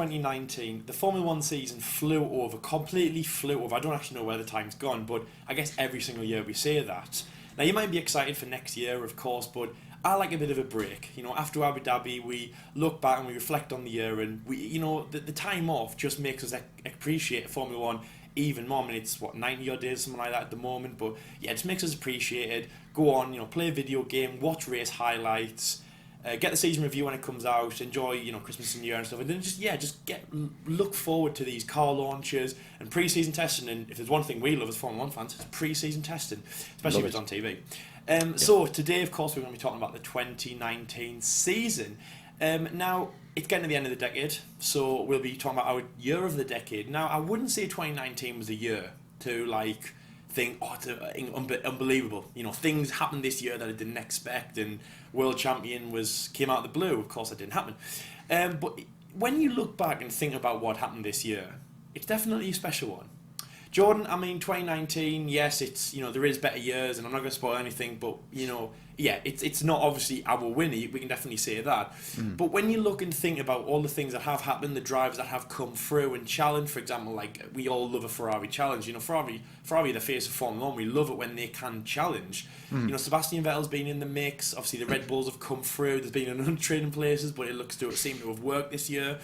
2019, the Formula One season flew over, completely flew over. I don't actually know where the time's gone, but I guess every single year we say that. Now, you might be excited for next year, of course, but I like a bit of a break. After Abu Dhabi, we look back and we reflect on the year, and the time off just makes us appreciate Formula One even more. I mean, it's 90 odd days, something like that at the moment, but yeah, it just makes us appreciate it. Go on, play a video game, watch race highlights, get the season review when it comes out, enjoy Christmas and New Year and stuff, and then look forward to these car launches and pre-season testing. And if there's one thing we love as Formula One fans, it's pre-season testing, especially if it's on TV. So today, of course, we're going to be talking about the 2019 season. Now, it's getting to the end of the decade, so we'll be talking about our year of the decade. Now, I wouldn't say 2019 was a year to think, it's unbelievable. Things happened this year that I didn't expect, and world champion came out of the blue. Of course, that didn't happen. But when you look back and think about what happened this year, it's definitely a special one. Jordan, 2019, yes, it's, there is better years, and I'm not going to spoil anything, but, it's not obviously our winner, we can definitely say that. But when you look and think about all the things that have happened, the drivers that have come through and challenged, for example, we all love a Ferrari challenge. Ferrari, the face of Formula 1, we love it when they can challenge. Sebastian Vettel's been in the mix, obviously the Red Bulls have come through, there's been another trading places, but it looks to seem to have worked this year.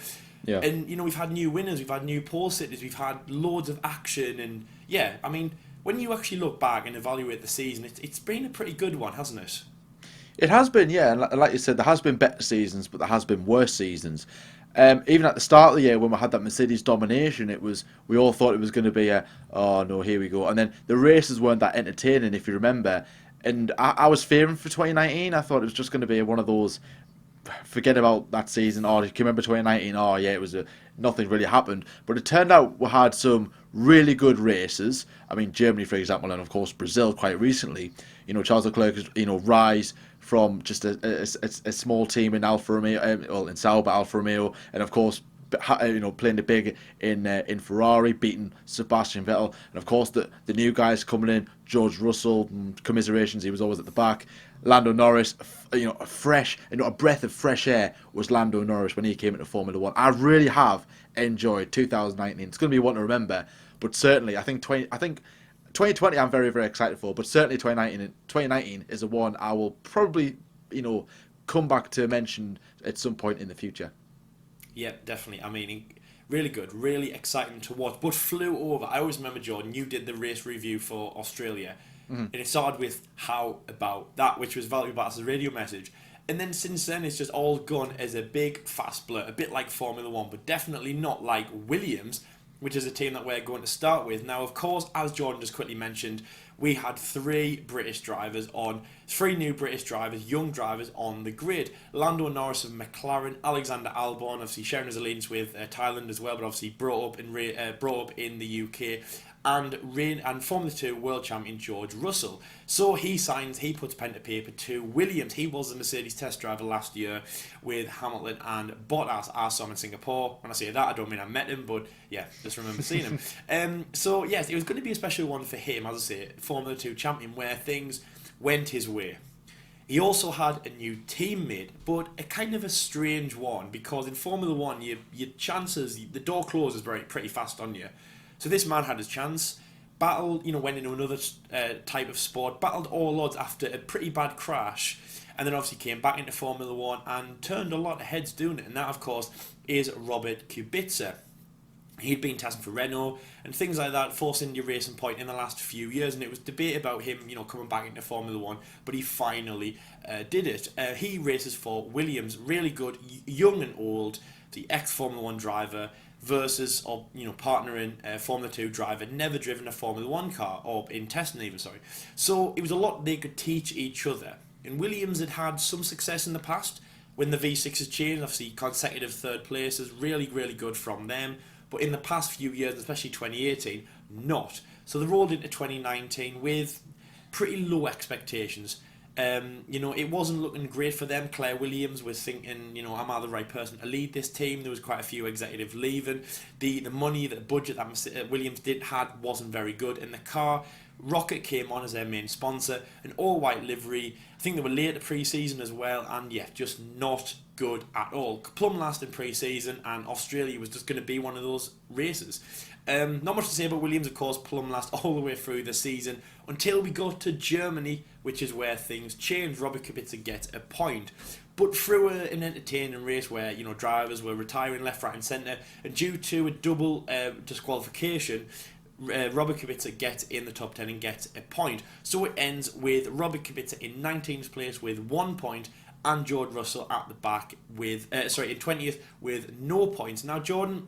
Yeah. And, we've had new winners, we've had new pole sitters, we've had loads of action, and when you actually look back and evaluate the season, it's been a pretty good one, hasn't it? It has been, yeah. And like you said, there has been better seasons, but there has been worse seasons. Even at the start of the year, when we had that Mercedes domination, we all thought it was going to be oh no, here we go. And then the races weren't that entertaining, if you remember. And I was fearing for 2019. I thought it was just going to be one of those, forget about that season. Or you can remember 2019. Oh yeah, nothing really happened. But it turned out we had some really good races. I mean, Germany, for example, and of course Brazil quite recently. Charles Leclerc, rise from just a small team in Alfa Romeo, in Sauber Alfa Romeo, and of course, playing the big in Ferrari, beating Sebastian Vettel, and of course the new guys coming in, George Russell, commiserations, he was always at the back. Lando Norris, a breath of fresh air was Lando Norris when he came into Formula One. I really have enjoyed 2019. It's going to be one to remember, but certainly I think 2020 I'm very, very excited for, but certainly 2019 is the one I will probably come back to mention at some point in the future. Yeah, definitely. Really good, really exciting to watch, but flew over. I always remember, Jordan, you did the race review for Australia, and it started with how about that, which was valuable as a radio message. And then since then, it's just all gone as a big fast blur, a bit like Formula One, but definitely not like Williams, which is a team that we're going to start with. Now, of course, as Jordan just quickly mentioned, we had three new British drivers, young drivers on the grid. Lando Norris of McLaren, Alexander Albon, obviously sharing his allegiance with Thailand as well, but obviously brought up in the UK, and Formula 2 world champion George Russell. So he puts pen to paper to Williams. He was the Mercedes test driver last year with Hamilton and Bottas. I saw him in Singapore. When I say that, I don't mean I met him, but yeah, just remember seeing him. So yes, it was going to be a special one for him, as I say, Formula 2 champion, where things went his way. He also had a new teammate, but a kind of a strange one, because in Formula 1, your chances, the door closes pretty fast on you. So this man had his chance, battled, went into another type of sport, battled all odds after a pretty bad crash, and then obviously came back into Formula 1 and turned a lot of heads doing it. And that, of course, is Robert Kubica. He'd been testing for Renault and things like that, Force India Racing Point in the last few years, and it was debate about him, coming back into Formula 1, but he finally did it. He races for Williams, really good, young and old, the ex-Formula 1 driver, versus partnering a Formula 2 driver, never driven a Formula 1 car, or in testing even, sorry. So it was a lot they could teach each other. And Williams had had some success in the past when the V6s changed, obviously consecutive third places, really, really good from them. But in the past few years, especially 2018, not. So they rolled into 2019 with pretty low expectations. It wasn't looking great for them. Claire Williams was thinking, am I the right person to lead this team? There was quite a few executives leaving. The money, the budget that Williams had wasn't very good, and the car Rocket came on as their main sponsor, an all-white livery. I think they were late pre-season as well, and yeah, just not good at all. Plumb last in pre-season, and Australia was just going to be one of those races. Not much to say about Williams, of course, plumb last all the way through the season until we got to Germany, which is where things changed. Robert Kubica gets a point. But through an entertaining race where, drivers were retiring left, right and centre, and due to a double disqualification, Robert Kubica gets in the top 10 and gets a point. So it ends with Robert Kubica in 19th place with 1 point, and George Russell at the back with in 20th with no points. Now Jordan,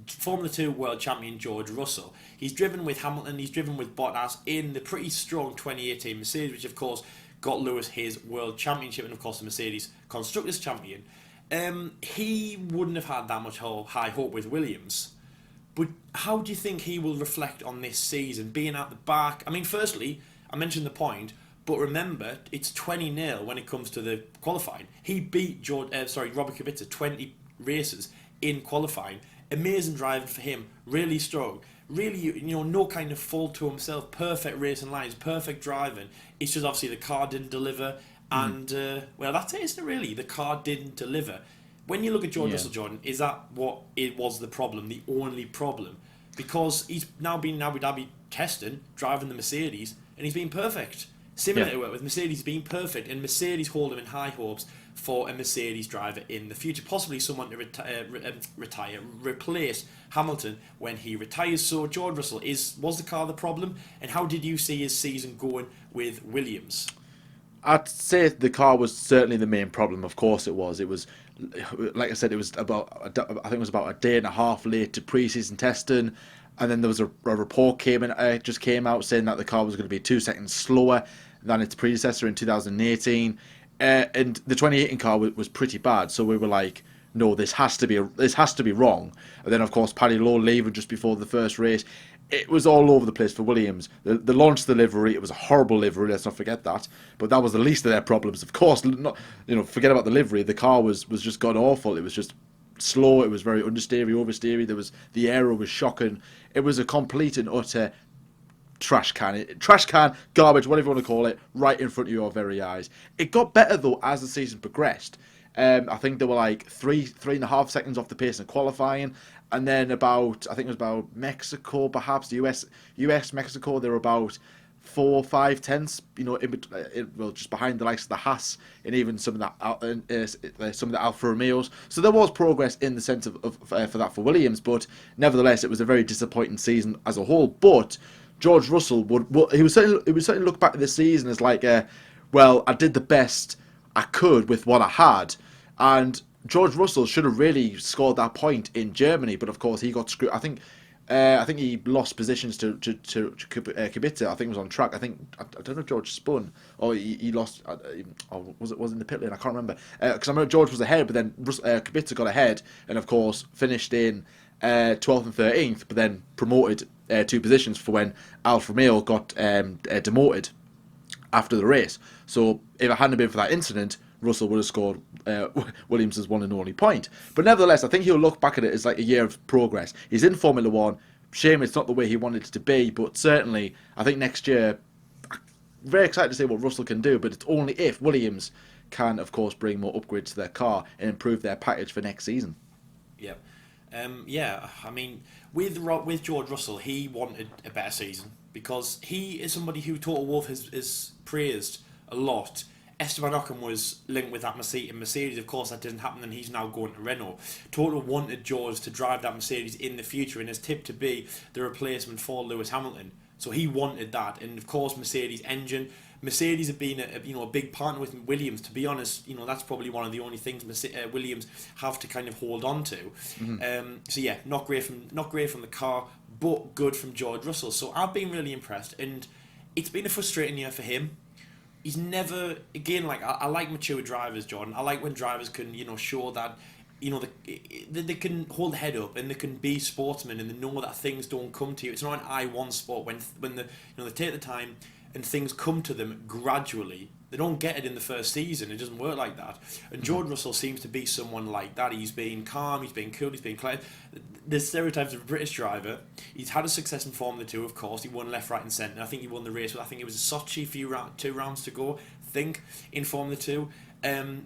Formula 2 world champion George Russell, he's driven with Hamilton, he's driven with Bottas in the pretty strong 2018 Mercedes, which of course got Lewis his world championship, and of course the Mercedes Constructors champion. He wouldn't have had that much high hope with Williams. But how do you think he will reflect on this season, being at the back? I mean, firstly, I mentioned the point, but remember, it's 20-0 when it comes to the qualifying. He beat Robert Kubica 20 races in qualifying. Amazing driving for him, really strong. Really, no kind of fault to himself. Perfect racing lines, perfect driving. It's just obviously the car didn't deliver, and well, that's it, isn't it? Really, the car didn't deliver. When you look at George Russell, Jordan, is that what it was the problem, the only problem? Because he's now been in Abu Dhabi testing, driving the Mercedes, and he's been perfect. Simulator work with Mercedes being perfect, and Mercedes hold him in high hopes for a Mercedes driver in the future, possibly someone to replace Hamilton when he retires. So George Russell, was the car the problem, and how did you see his season going with Williams? I'd say the car was certainly the main problem. Of course, it was. It was, like I said, it was about a day and a half late to pre-season testing, and then there was a report came out saying that the car was going to be 2 seconds slower than its predecessor in 2018, and the 2018 car was pretty bad. So we were like, no, this has to be wrong. And then of course Paddy Lowe leaving just before the first race. It was all over the place for Williams. The launch of the livery, it was a horrible livery, let's not forget that. But that was the least of their problems. Of course, forget about the livery. The car was just god awful. It was just slow. It was very understeery, oversteery. The aero was shocking. It was a complete and utter trash can, garbage, whatever you want to call it, right in front of your very eyes. It got better though as the season progressed. I think they were like 3.5 seconds off the pace in qualifying, and then I think it was about Mexico, perhaps the US Mexico, they were about 4 or 5 tenths, just behind the likes of the Haas and even some of the Alfa Romeos. So there was progress in the sense for Williams, but nevertheless it was a very disappointing season as a whole. But George Russell would certainly look back at this season as like, well, I did the best I could with what I had, and George Russell should have really scored that point in Germany, but of course he got screwed. I think he lost positions to Kubica. I think it was on track. I don't know if George spun or he lost. Or was it in the pit lane? I can't remember. Because I remember George was ahead, but then Kubica got ahead and of course finished in 12th and 13th, but then promoted 2 positions for when Alfa Romeo got demoted after the race. So if it hadn't been for that incident, Russell would have scored Williams' one and only point. But nevertheless, I think he'll look back at it as like a year of progress. He's in Formula 1. Shame it's not the way he wanted it to be, but certainly I think next year, very excited to see what Russell can do, but it's only if Williams can, of course, bring more upgrades to their car and improve their package for next season. Yeah. I mean, with George Russell, he wanted a better season because he is somebody who Toto Wolff has praised a lot. Esteban Ocon was linked with that Mercedes. Of course, that didn't happen, and he's now going to Renault. Toto wanted George to drive that Mercedes in the future and is tipped to be the replacement for Lewis Hamilton. So he wanted that, and of course, Mercedes engine. Mercedes have been a big partner with Williams. To be honest, that's probably one of the only things Williams have to kind of hold on to. Mm-hmm. So yeah, not great from the car, but good from George Russell. So I've been really impressed, and it's been a frustrating year for him. He's never, again, like I like mature drivers, Jordan. I like when drivers can, show that, they can hold their head up and they can be sportsmen and they know that things don't come to you. It's not an I-1 sport when they take the time and things come to them gradually. They don't get it in the first season. It doesn't work like that. And George Russell seems to be someone like that. He's been calm, he's been cool, he's been clear. There's stereotypes of a British driver. He's had a success in Formula 2, of course. He won left, right and centre. I think he won the race, but I think it was Sochi, 2 rounds to go, I think, in Formula 2.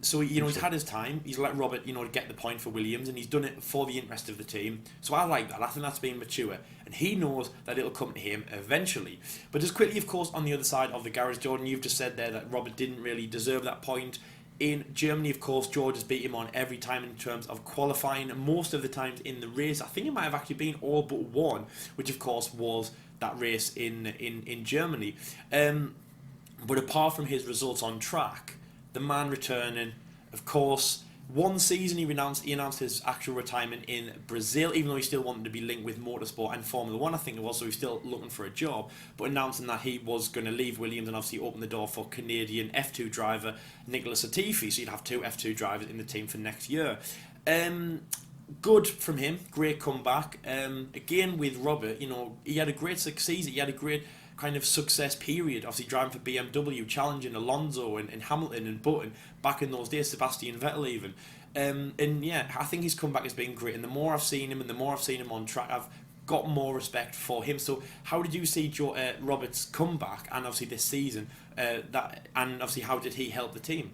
So he's had his time. He's let Robert, get the point for Williams, and he's done it for the interest of the team. So I like that. I think that's being mature, and he knows that it'll come to him eventually. But just quickly, of course, on the other side of the garage, Jordan, you've just said there that Robert didn't really deserve that point. In Germany, of course, George has beat him on every time in terms of qualifying. Most of the times in the race, I think it might have actually been all but one, which of course was that race in Germany. But apart from his results on track, the man returning, of course, one season he announced his actual retirement in Brazil, even though he still wanted to be linked with motorsport and Formula 1, I think it was, so he's still looking for a job, but announcing that he was going to leave Williams and obviously open the door for Canadian F2 driver Nicholas Latifi, so you'd have 2 F2 drivers in the team for next year. Good from him, great comeback. Again with Robert, he had a great season, he had a great kind of success period, obviously driving for BMW, challenging Alonso and Hamilton and Button back in those days, Sebastian Vettel even. And yeah, I think his comeback has been great, and the more I've seen him and the more I've seen him on track, I've got more respect for him. So how did you see Robert's comeback and obviously this season, and obviously how did he help the team?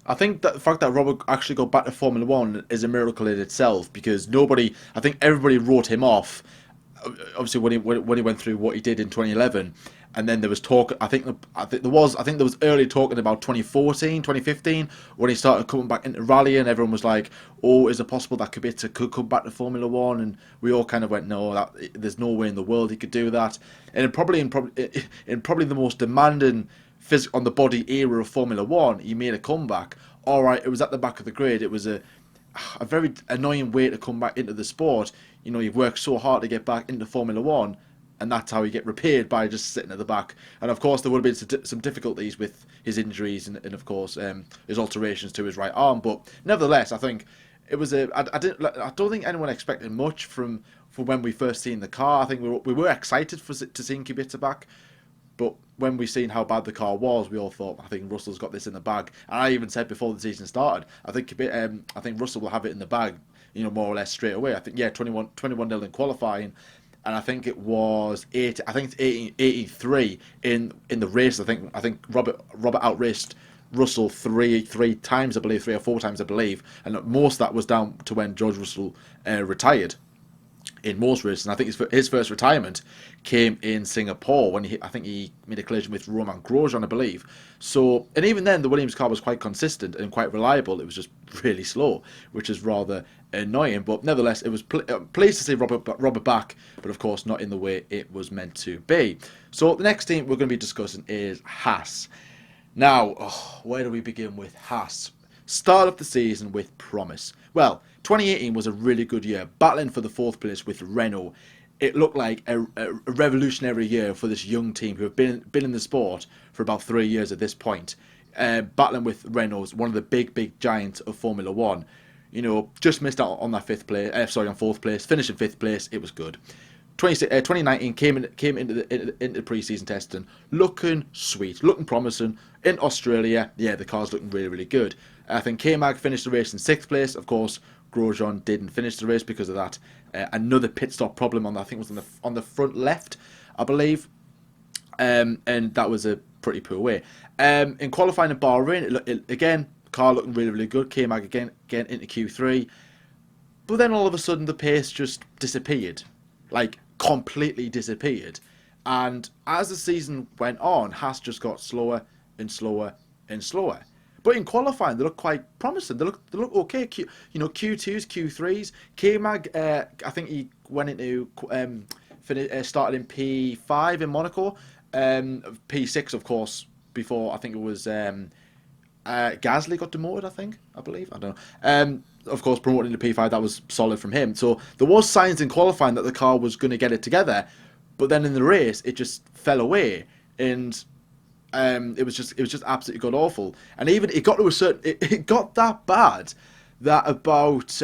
I think that the fact that Robert actually got back to Formula 1 is a miracle in itself, because I think everybody wrote him off, obviously when he went through what he did in 2011, and then there was talk. I think there was early talking about 2014, 2015 when he started coming back into rally, and everyone was like, "Oh, is it possible that Kubica could come back to Formula 1?" And we all kind of went, "No, there's no way in the world he could do that." And in probably the most demanding on the body era of Formula 1, he made a comeback. All right, it was at the back of the grid. It was a very annoying way to come back into the sport. You've worked so hard to get back into Formula 1, and that's how you get repaid, by just sitting at the back. And of course, there would have been some difficulties with his injuries and of course, his alterations to his right arm. But nevertheless, I think it was I don't think anyone expected much from when we first seen the car. I think we were excited to seeing Kubica back. But when we seen how bad the car was, we all thought, I think Russell's got this in the bag. And I even said before the season started, I think Russell will have it in the bag, more or less straight away. I think 21-0 in qualifying, and I think it was 83 in the race. I think Robert outraced Russell three times, I believe, 3 or 4 times, I believe, and most of that was down to when George Russell retired in most races. And I think his first retirement came in Singapore when I think he made a collision with Romain Grosjean, I believe. So, and even then, the Williams car was quite consistent and quite reliable. It was just really slow, which is rather annoying. But nevertheless, it was pleased to see Robert back, but of course not in the way it was meant to be. So the next team we're going to be discussing is Haas. Now, where do we begin with Haas? Start of the season with promise. Well, 2018 was a really good year, battling for the 4th place with Renault. It looked like a revolutionary year for this young team who have been in the sport for about 3 years at this point. Battling with Renault, one of the big giants of Formula 1. Just missed out on that 4th place, finished in 5th place. It was good. 2019 came into the pre-season testing, looking sweet, looking promising. In Australia, the car's looking really good. I think K-Mag finished the race in 6th place. Of course, Grosjean didn't finish the race because of that. Another pit stop problem I think was on the front left, I believe, and that was a pretty poor way. In qualifying in Bahrain, again, car looking really good. K-Mag again into Q3, but then all of a sudden the pace just disappeared, like completely disappeared. And as the season went on, Haas just got slower and slower and slower. But in qualifying, they look quite promising. They look okay. Q2s, Q3s. K-Mag, I think he went into started in P5 in Monaco. P6, of course, before I think it was Gasly got demoted. I believe. I don't know. Of course, promoting to P5, that was solid from him. So there was signs in qualifying that the car was going to get it together, but then in the race it just fell away, and it was just absolutely god awful. And even it got to a certain, it got that bad that about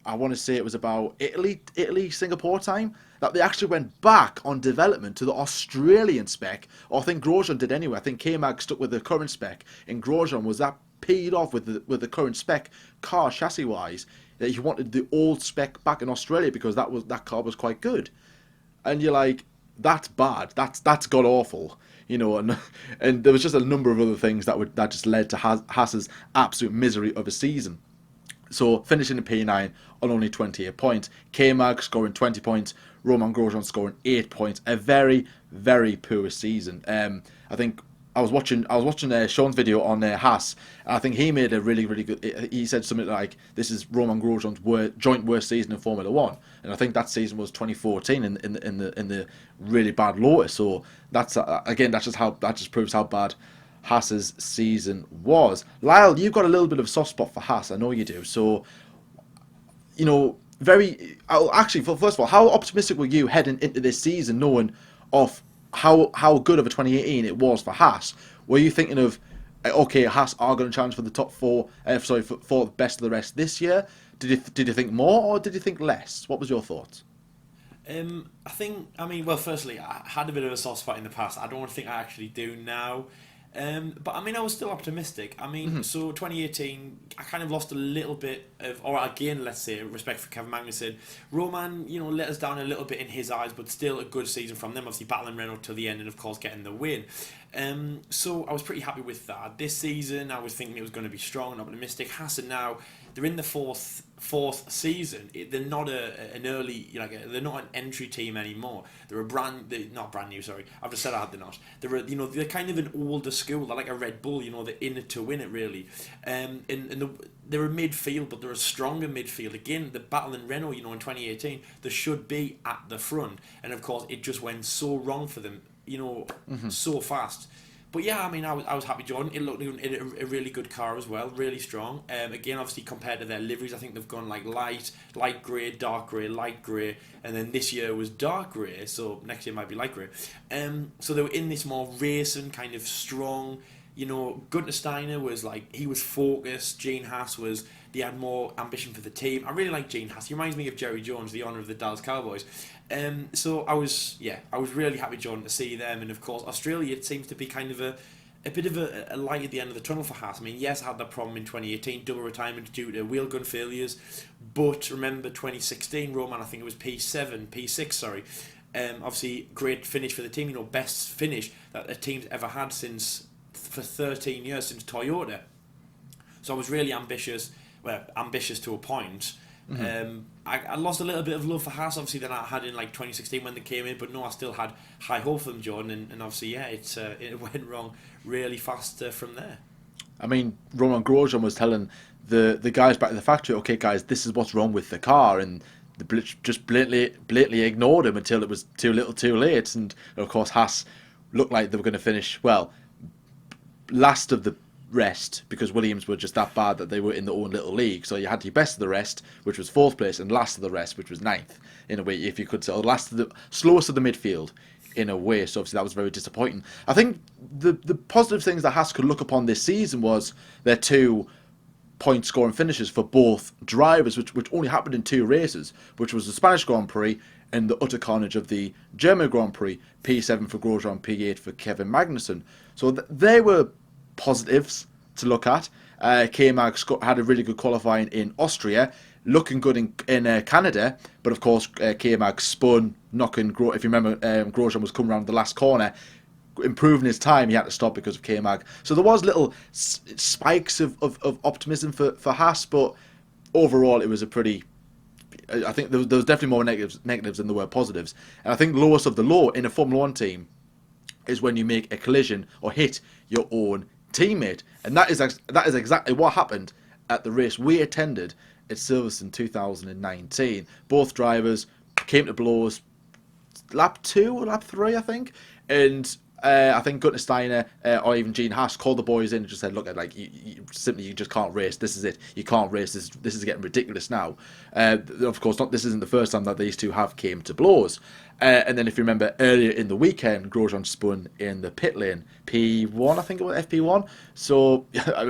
I want to say it was about Singapore time, that they actually went back on development to the Australian spec. Or I think Grosjean did anyway. I think K-Mag stuck with the current spec, and Grosjean was that peed off with the current spec car chassis wise that he wanted the old spec back in Australia because that car was quite good. And you're like, that's bad. That's god awful. And there was just a number of other things that just led to Haas's absolute misery of a season. So finishing in P9 on only 28 points, K-Mag scoring 20 points, Romain Grosjean scoring 8 points. A very, very poor season. I think I was watching Sean's video on Haas, and I think he made a really, really good. He said something like, "This is Romain Grosjean's joint worst season in Formula One," and I think that season was 2014 in the really bad Lotus. So that's again, that just proves how bad Haas's season was. Lyle, you've got a little bit of a soft spot for Haas, I know you do. So, actually, first of all, how optimistic were you heading into this season, knowing of how good of a 2018 it was for Haas? Were you thinking of, okay, Haas are going to challenge for the top four, for the best of the rest this year? Did you think more or did you think less? What was your thoughts? Firstly, I had a bit of a soft spot in the past. I don't think I actually do now. But I was still optimistic. So 2018, I kind of lost a little bit of, or again, let's say, respect for Kevin Magnussen. Roman, let us down a little bit in his eyes, but still a good season from them. Obviously, battling Renault till the end, and of course, getting the win. So I was pretty happy with that. This season, I was thinking it was going to be strong and optimistic. Haas now, they're in the fourth season. They're not an early, they're not an entry team anymore. They're not brand new. Sorry, I've just said I had the not. They're kind of an older school. They're like a Red Bull. They're in it to win it really. They're a midfield, but they're a stronger midfield. Again, the battle in Renault, in 2018, they should be at the front, and of course, it just went so wrong for them. So fast. But yeah, I was happy, Jordan. It looked a really good car as well, really strong. Again, obviously compared to their liveries, I think they've gone like light grey, dark grey, light grey, and then this year was dark grey, so next year might be light grey. So they were in this more racing, kind of strong. Gunter Steiner was he was focused. Gene Haas they had more ambition for the team. I really like Gene Haas. He reminds me of Jerry Jones, the owner of the Dallas Cowboys. So I was really happy, John, to see them. And of course, Australia, it seems to be kind of a bit of a light at the end of the tunnel for Haas. Yes, I had that problem in 2018, double retirement due to wheel gun failures. But remember 2016, Roman, I think it was P6, sorry. Obviously, great finish for the team. Best finish that a team's ever had for 13 years since Toyota. So I was really ambitious to a point. Mm-hmm. I lost a little bit of love for Haas, obviously, than I had in 2016 when they came in, but no, I still had high hope for them, Jordan, and obviously, it went wrong really fast from there. Romain Grosjean was telling the guys back in the factory, okay, guys, this is what's wrong with the car, and they just blatantly ignored him until it was too little, too late, and of course, Haas looked like they were going to finish last of the rest, because Williams were just that bad that they were in their own little league. So you had your best of the rest, which was 4th place, and last of the rest, which was 9th, in a way, if you could say, or slowest of the midfield, in a way. So obviously that was very disappointing. I think the positive things that Haas could look upon this season was their 2 point scoring finishes for both drivers, which only happened in 2 races, which was the Spanish Grand Prix and the utter carnage of the German Grand Prix, P7 for Grosjean, P8 for Kevin Magnussen. So they were positives to look at. K-Mag had a really good qualifying in Austria, looking good in Canada, but of course K-Mag spun, knocking, if you remember, Grosjean was coming around the last corner, improving his time, he had to stop because of K-Mag. So there was little spikes of optimism for Haas, but overall it was a pretty... I think there was definitely more negatives than there were positives. And I think the lowest of the low in a Formula 1 team is when you make a collision or hit your own teammate, and that is exactly what happened at the race we attended at Silverstone 2019. Both drivers came to blows lap 2 or lap 3, I think, and I think Gunter Steiner or even Gene Haas called the boys in and just said, look, you just can't race. This is it. You can't race. This is getting ridiculous now. Of course, this isn't the first time that these two have came to blows. And then if you remember earlier in the weekend, Grosjean spun in the pit lane, P1, I think it was FP1. So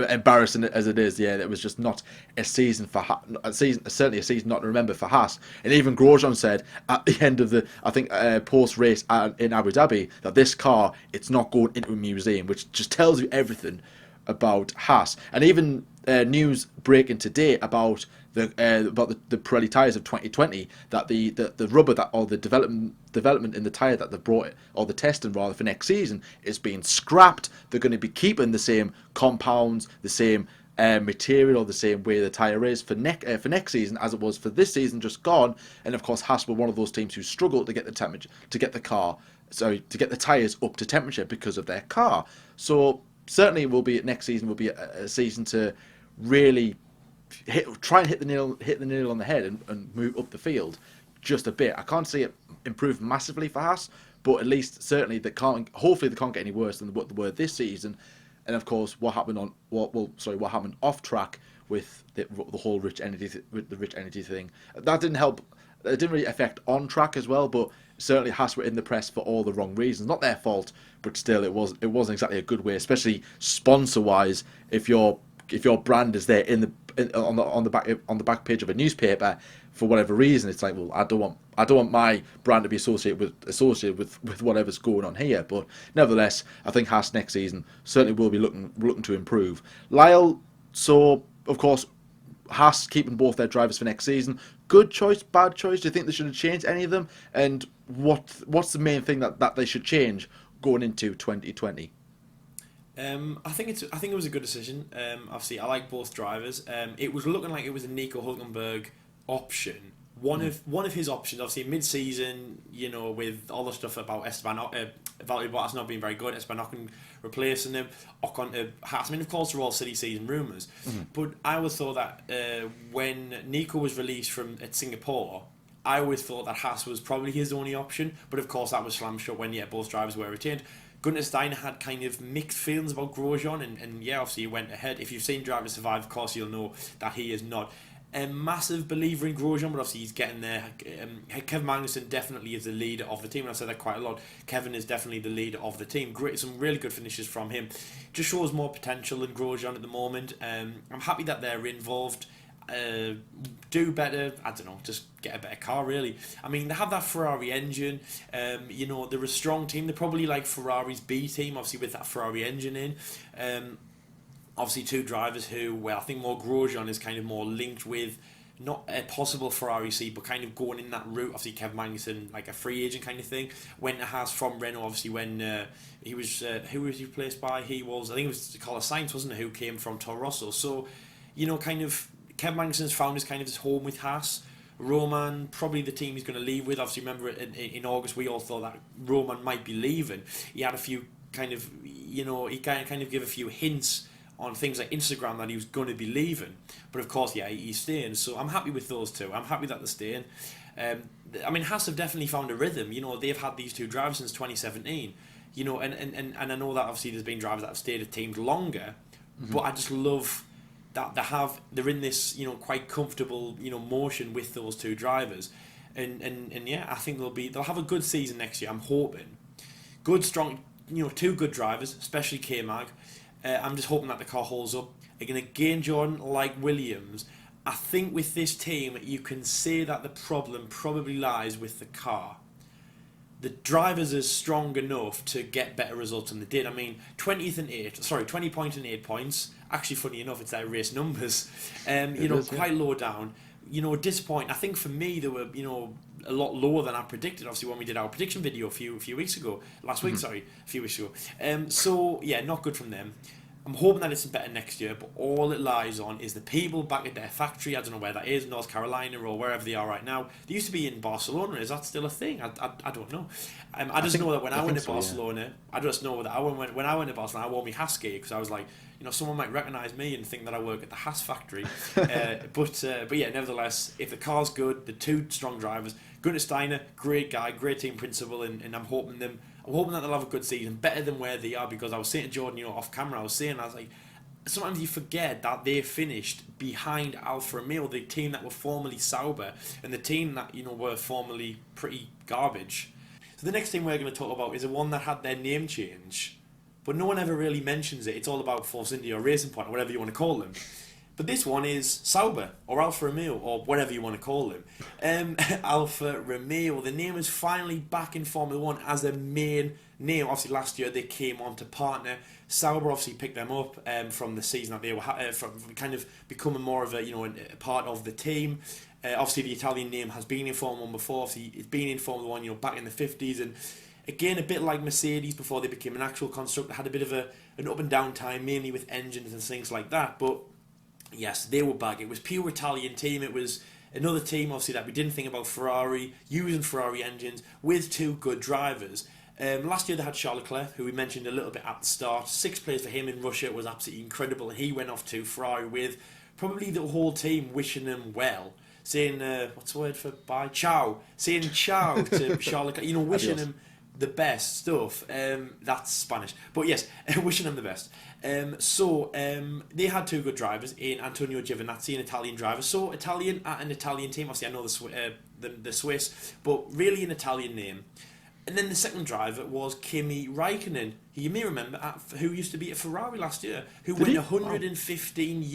embarrassing as it is, yeah, it was just not a season for certainly a season not to remember for Haas. And even Grosjean said at the end of the, I think post race in Abu Dhabi, that this car, it's not going into a museum, which just tells you everything about Haas. And even news breaking today about the Pirelli tyres of 2020, that the rubber that, or the development in the tyre that they've brought, or the testing rather, for next season is being scrapped. They're going to be keeping the same compounds, the same material, the same way the tyre is for next season as it was for this season just gone. And of course Haas were one of those teams who struggled to get the temperature, to get the tyres up to temperature because of their car. So certainly next season will be a season to really try and hit the nail on the head and move up the field just a bit. I can't see it improve massively for Haas, but at least certainly hopefully they can't get any worse than what they were this season. And of course, what happened off track with the whole rich energy thing, that didn't help. It didn't really affect on track as well, but certainly Haas were in the press for all the wrong reasons. Not their fault, but still, it wasn't exactly a good way, especially sponsor wise. If your brand is there on the back page of a newspaper for whatever reason, it's like, well, I don't want my brand to be associated with whatever's going on here. But nevertheless, I think Haas next season certainly will be looking to improve. Lyle, so of course, Haas keeping both their drivers for next season. Good choice, bad choice? Do you think they should have changed any of them? And what's the main thing that they should change going into 2020? I think it was a good decision. Obviously, I like both drivers. It was looking like it was a Nico Hülkenberg option. One of his options, obviously mid-season, with all the stuff about Valtteri Bottas not being very good, Esteban Ocon replacing him, Ocon to Haas. I mean, of course, they're all silly season rumours. Mm-hmm. But I always thought that when Nico was released at Singapore, I always thought that Haas was probably his only option. But of course, that was slammed shut when both drivers were retained. Gunter Steiner had kind of mixed feelings about Grosjean, and obviously he went ahead. If you've seen Drive to Survive, of course, you'll know that he is not a massive believer in Grosjean, but obviously he's getting there. Kevin Magnussen definitely is the leader of the team, and I've said that quite a lot. Kevin is definitely the leader of the team. Great, some really good finishes from him. Just shows more potential than Grosjean at the moment. I'm happy that they're involved. Do better, I don't know, just get a better car really. I mean, they have that Ferrari engine, they're a strong team. They're probably like Ferrari's B team, obviously with that Ferrari engine in. Obviously two drivers who, I think more Grosjean is kind of more linked with not a possible Ferrari seat, but kind of going in that route. Obviously Kevin Magnussen, like a free agent kind of thing, went to Haas from Renault, obviously when he was, who was he replaced by? I think it was Carlos Sainz, wasn't it, who came from Toro Rosso. So, kind of Kevin Magnussen's found his kind of his home with Haas. Roman, probably the team he's going to leave with. Obviously, remember in August we all thought that Roman might be leaving. He had a few kind of, he kind of gave a few hints on things like Instagram that he was going to be leaving. But of course, he's staying. So I'm happy with those two. I'm happy that they're staying. I mean, Haas have definitely found a rhythm. They've had these two drivers since 2017. And I know that obviously there's been drivers that have stayed at teams longer. Mm-hmm. But I just love that they're in this quite comfortable motion with those two drivers, and I think they'll have a good season next year. I'm hoping good strong two good drivers, especially K-Mag. I'm just hoping that the car holds up again, Jordan, like Williams. I think with this team you can say that the problem probably lies with the car. The drivers are strong enough to get better results than they did. I mean, 20 points and 8 points. Actually, funny enough, it's their race numbers. Quite low down. Disappointing. I think for me, they were, a lot lower than I predicted. Obviously, when we did our prediction video a few weeks ago, a few weeks ago. Not good from them. I'm hoping that it's better next year, but all it lies on is the people back at their factory. I don't know where that is, North Carolina or wherever they are right now. They used to be in Barcelona. Is that still a thing? I don't know. I just know that when I went to Barcelona, I just know that when I went to Barcelona, I wore my Haas gear because I was like, someone might recognise me and think that I work at the Haas factory. But nevertheless, if the car's good, the two strong drivers, Gunter Steiner, great guy, great team principal, and I'm hoping that they'll have a good season, better than where they are, because I was saying to Jordan, off camera, I was like, sometimes you forget that they finished behind Alfa Romeo, the team that were formerly Sauber, and the team that, were formerly pretty garbage. So the next thing we're going to talk about is the one that had their name change, but no one ever really mentions it. It's all about Force India or Racing Point or whatever you want to call them. But this one is Sauber, or Alfa Romeo, or whatever you want to call them. Alfa Romeo, the name is finally back in Formula 1 as a main name. Obviously, last year they came on to partner. Sauber obviously picked them up from the season that they were from kind of becoming more of a part of the team. Obviously, the Italian name has been in Formula 1 before. Obviously, it's been in Formula 1, back in the 50s, and again, a bit like Mercedes before they became an actual constructor, had a bit of an up and down time, mainly with engines and things like that. But yes, they were back. It was pure Italian team. It was another team, obviously, that we didn't think about Ferrari, using Ferrari engines with two good drivers. Last year they had Charles Leclerc, who we mentioned a little bit at the start. 6 plays for him in Russia was absolutely incredible. He went off to Ferrari with probably the whole team wishing him well. Saying, what's the word for bye? Ciao. Saying ciao to Charles Leclerc. Wishing him the best stuff. That's Spanish. But yes, wishing him the best. So they had 2 good drivers in Antonio Giovinazzi, an Italian driver. So Italian at an Italian team. Obviously, I know the Swiss, but really an Italian name. And then the second driver was Kimi Raikkonen, who you may remember, who used to be at Ferrari last year, who went 115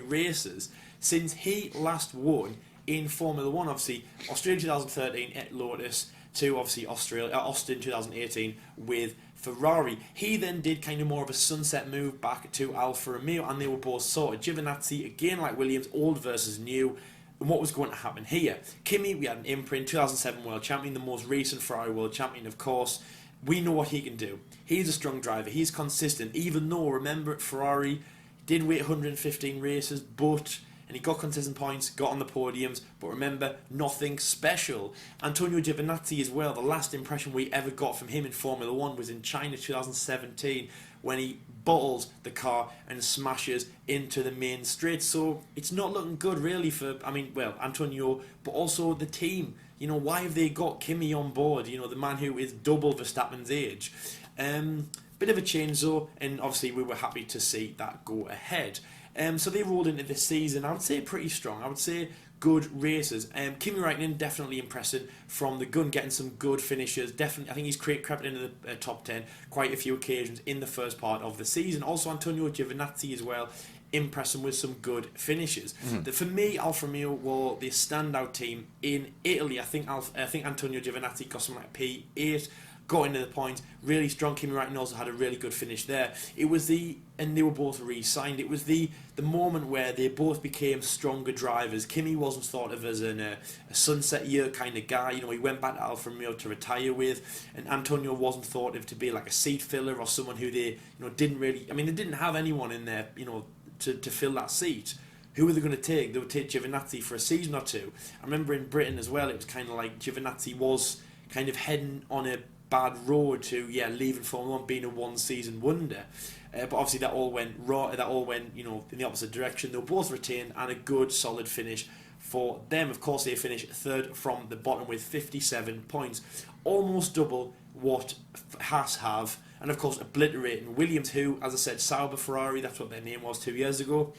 races since he last won in Formula 1. Obviously, Australia 2013 at Lotus, to obviously Austin 2018 with Ferrari. He then did kind of more of a sunset move back to Alfa Romeo, and they were both sorted. Giovinazzi, again like Williams, old versus new. And what was going to happen here? Kimi, we had an imprint, 2007 World Champion, the most recent Ferrari World Champion, of course. We know what he can do. He's a strong driver. He's consistent, even though, remember, at Ferrari, he did wait 115 races, and he got consistent points, got on the podiums, but remember, nothing special. Antonio Giovinazzi as well, the last impression we ever got from him in Formula 1 was in China 2017, when he bottles the car and smashes into the main straight. So it's not looking good really for, Antonio, but also the team. Why have they got Kimi on board? The man who is double Verstappen's age. Bit of a change though, and obviously we were happy to see that go ahead. So they rolled into this season, I would say pretty strong. I would say good races. Kimi Raikkonen definitely impressive from the gun, getting some good finishes. Definitely, I think he's crept into the top 10 quite a few occasions in the first part of the season. Also, Antonio Giovinazzi as well, impressing with some good finishes. For me, Alfa Romeo were the standout team in Italy. I think Antonio Giovinazzi got something like P8. Got into the points, really strong. Kimi Raikkonen also had a really good finish there. And they were both re-signed. It was the moment where they both became stronger drivers. Kimi wasn't thought of as a sunset year kind of guy. He went back to Alfa Romeo to retire with, and Antonio wasn't thought of to be like a seat filler or someone who they didn't really. They didn't have anyone in there to fill that seat. Who were they going to take? They would take Giovinazzi for a season or two. I remember in Britain as well, it was kind of like Giovinazzi was kind of heading on a bad road to leaving Formula 1, being a one-season wonder. But obviously that all went in the opposite direction. They were both retained, and a good solid finish for them. Of course, they finished third from the bottom with 57 points, almost double what Haas have, and of course obliterating Williams, who, as I said, Sauber Ferrari, that's what their name was 2 years ago.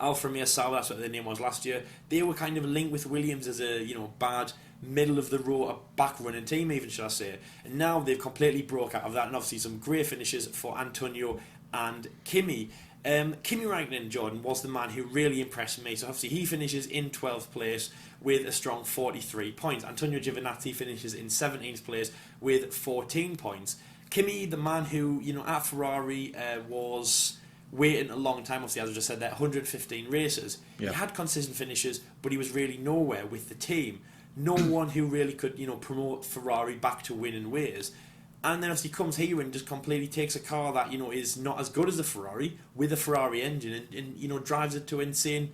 Alfa Romeo Sauber, that's what their name was last year. They were kind of linked with Williams as a bad middle of the road, a back running team even, should I say. And now they've completely broke out of that, and obviously some great finishes for Antonio and Kimi. Kimi Raikkonen, Jordan, was the man who really impressed me. So obviously he finishes in 12th place with a strong 43 points. Antonio Giovinazzi finishes in 17th place with 14 points. Kimi, the man who, at Ferrari was waiting a long time, obviously, as I just said, that 115 races. Yeah. He had consistent finishes, but he was really nowhere with the team. No one who really could, promote Ferrari back to winning ways. And then obviously comes here and just completely takes a car that, is not as good as the Ferrari, with a Ferrari engine, and drives it to insane,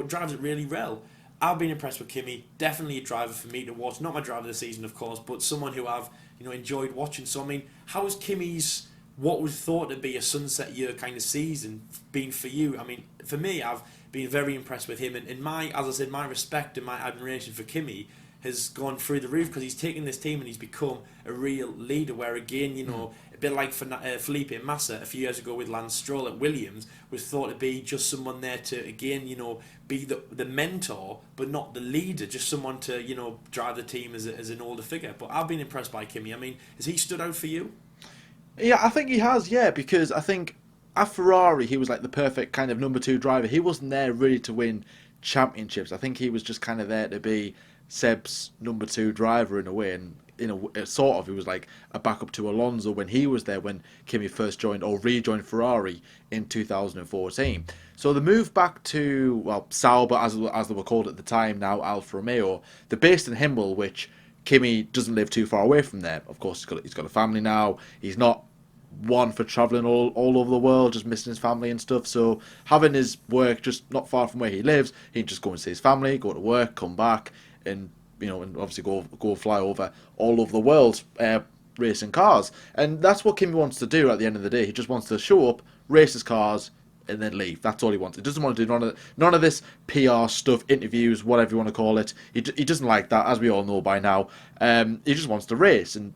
drives it really well. I've been impressed with Kimi. Definitely a driver for me to watch. Not my driver of the season, of course, but someone who I've, enjoyed watching. So, how is Kimi's, what was thought to be a sunset year kind of season been for you? For me, I've been very impressed with him. And as I said, my respect and my admiration for Kimi has gone through the roof, because he's taken this team and he's become a real leader, where again, bit like Felipe Massa a few years ago with Lance Stroll at Williams, was thought to be just someone there to, again, be the mentor, but not the leader, just someone to, drive the team as an older figure. But I've been impressed by Kimi. I mean, has he stood out for you? Yeah, I think he has, yeah, because I think at Ferrari he was like the perfect kind of number two driver. He wasn't there really to win championships. I think he was just kind of there to be Seb's number two driver in a way, and sort of he was like a backup to Alonso when he was there when Kimi first joined or rejoined Ferrari in 2014. So the move back to, well, Sauber as they were called at the time, now Alfa Romeo, they're based in Himmel, which Kimi doesn't live too far away from there. Of course, he's got a family now. He's not one for travelling all over the world, just missing his family and stuff. So having his work just not far from where he lives, he can just go and see his family, go to work, come back, and and obviously go fly all over the world racing cars. And that's what Kimi wants to do at the end of the day. He just wants to show up, race his cars, and then leave. That's all he wants. He doesn't want to do none of this PR stuff, interviews, whatever you want to call it. He doesn't like that, as we all know by now. He just wants to race, and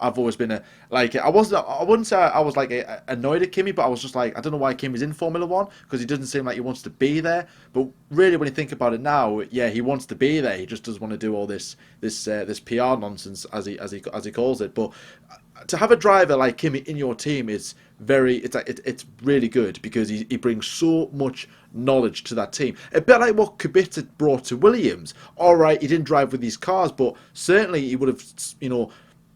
I've always been I wouldn't say I was annoyed at Kimi, but I was just like, I don't know why Kimi's in Formula One, because he doesn't seem like he wants to be there. But really, when you think about it now, yeah, he wants to be there. He just doesn't want to do all this PR nonsense, as he calls it. But to have a driver like Kimi in your team is it's really good, because he brings so much knowledge to that team. A bit like what Kubica brought to Williams. All right, he didn't drive with these cars, but certainly he would have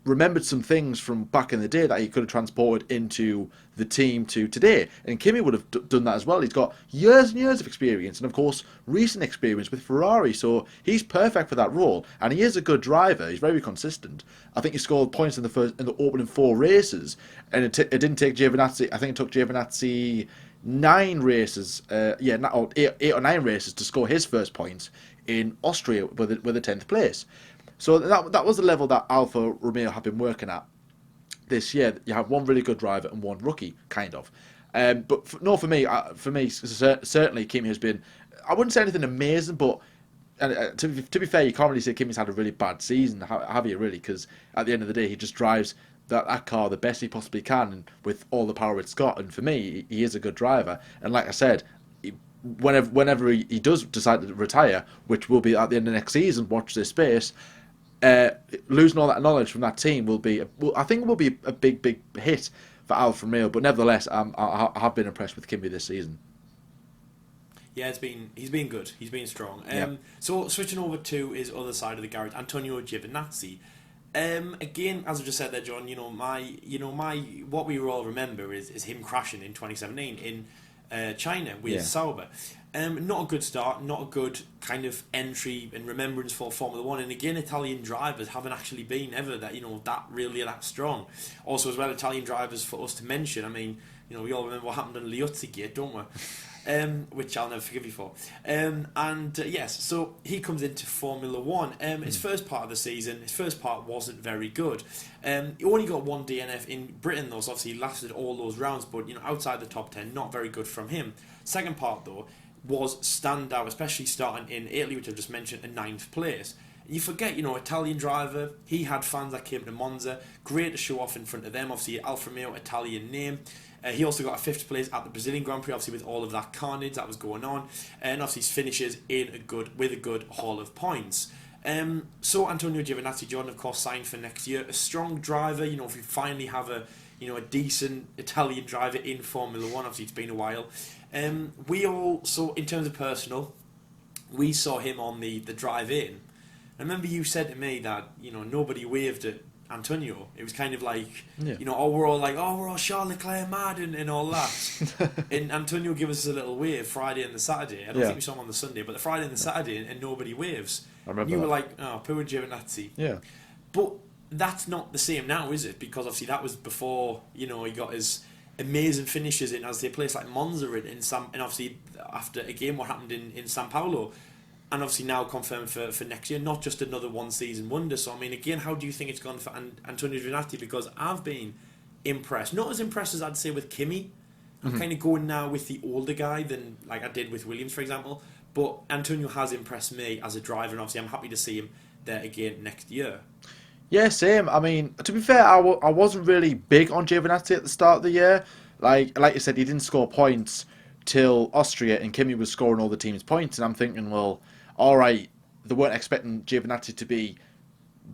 remembered some things from back in the day that he could have transported into the team to today. And Kimi would have done that as well. He's got years and years of experience, and of course recent experience with Ferrari, so he's perfect for that role. And he is a good driver. He's very consistent. I think he scored points in the opening 4 races, and it didn't take Giovinazzi. I think it took Giovinazzi 9 races, 8 or 9 races to score his first points in Austria with a 10th place. So that was the level that Alfa Romeo have been working at this year. You have one really good driver and one rookie, kind of. But for me, certainly Kimi has been. I wouldn't say anything amazing, but to be fair, you can't really say Kimi's had a really bad season, have you? Really? Because at the end of the day, he just drives that car the best he possibly can, and with all the power it's got. And for me, he is a good driver. And like I said, whenever he does decide to retire, which will be at the end of next season, watch this space. Losing all that knowledge from that team will be a big hit for Alfa Romeo. But nevertheless, I have been impressed with Kimi this season. Yeah, he's been good. He's been strong. Yeah. So switching over to his other side of the garage, Antonio Giovinazzi. Again, as I just said there, John, what we all remember is him crashing in 2017 in China with Sauber. Not a good start, not a good kind of entry and remembrance for Formula One. And again, Italian drivers haven't actually been ever that strong. Also, as well, Italian drivers for us to mention. I mean, we all remember what happened on Liuzzi Gate, don't we? Which I'll never forgive you for. Yes, so he comes into Formula One. His first part of the season, his first part wasn't very good. He only got 1 DNF in Britain, though, so obviously he lasted all those rounds, but outside the top 10, not very good from him. Second part, though, was standout, especially starting in Italy, which I've just mentioned, in 9th place. You forget, Italian driver, he had fans that came to Monza, great to show off in front of them, obviously Alfa Romeo, Italian name. He also got a 5th place at the Brazilian Grand Prix, obviously with all of that carnage that was going on, and obviously finishes with a good haul of points. So Antonio Giovinazzi, Jordan, of course, signed for next year. A strong driver, if we finally have a decent Italian driver in Formula One, obviously it's been a while. We all, so in terms of personal, we saw him on the drive-in. I remember you said to me that, nobody waved at Antonio. It was kind of like, we're all Charles Leclerc mad and all that. And Antonio gave us a little wave Friday and the Saturday. I don't think we saw him on the Sunday, but the Friday and the Saturday, and nobody waves. I remember you that. were like, oh, poor Giovinazzi. Yeah. But that's not the same now, is it? Because obviously that was before, he got his amazing finishes in, as they place like Monza and obviously after again what happened in Sao Paulo. And obviously now confirmed for next year, not just another one-season wonder. So, I mean, again, how do you think it's gone for Antonio Giovinazzi? Because I've been impressed. Not as impressed as I'd say with Kimi. I'm kind of going now with the older guy than like I did with Williams, for example. But Antonio has impressed me as a driver, and obviously I'm happy to see him there again next year. Yeah, same. I mean, to be fair, I wasn't really big on Giovinazzi at the start of the year. Like you said, he didn't score points till Austria, and Kimi was scoring all the team's points. And I'm thinking, well, all right, they weren't expecting Giovinazzi to be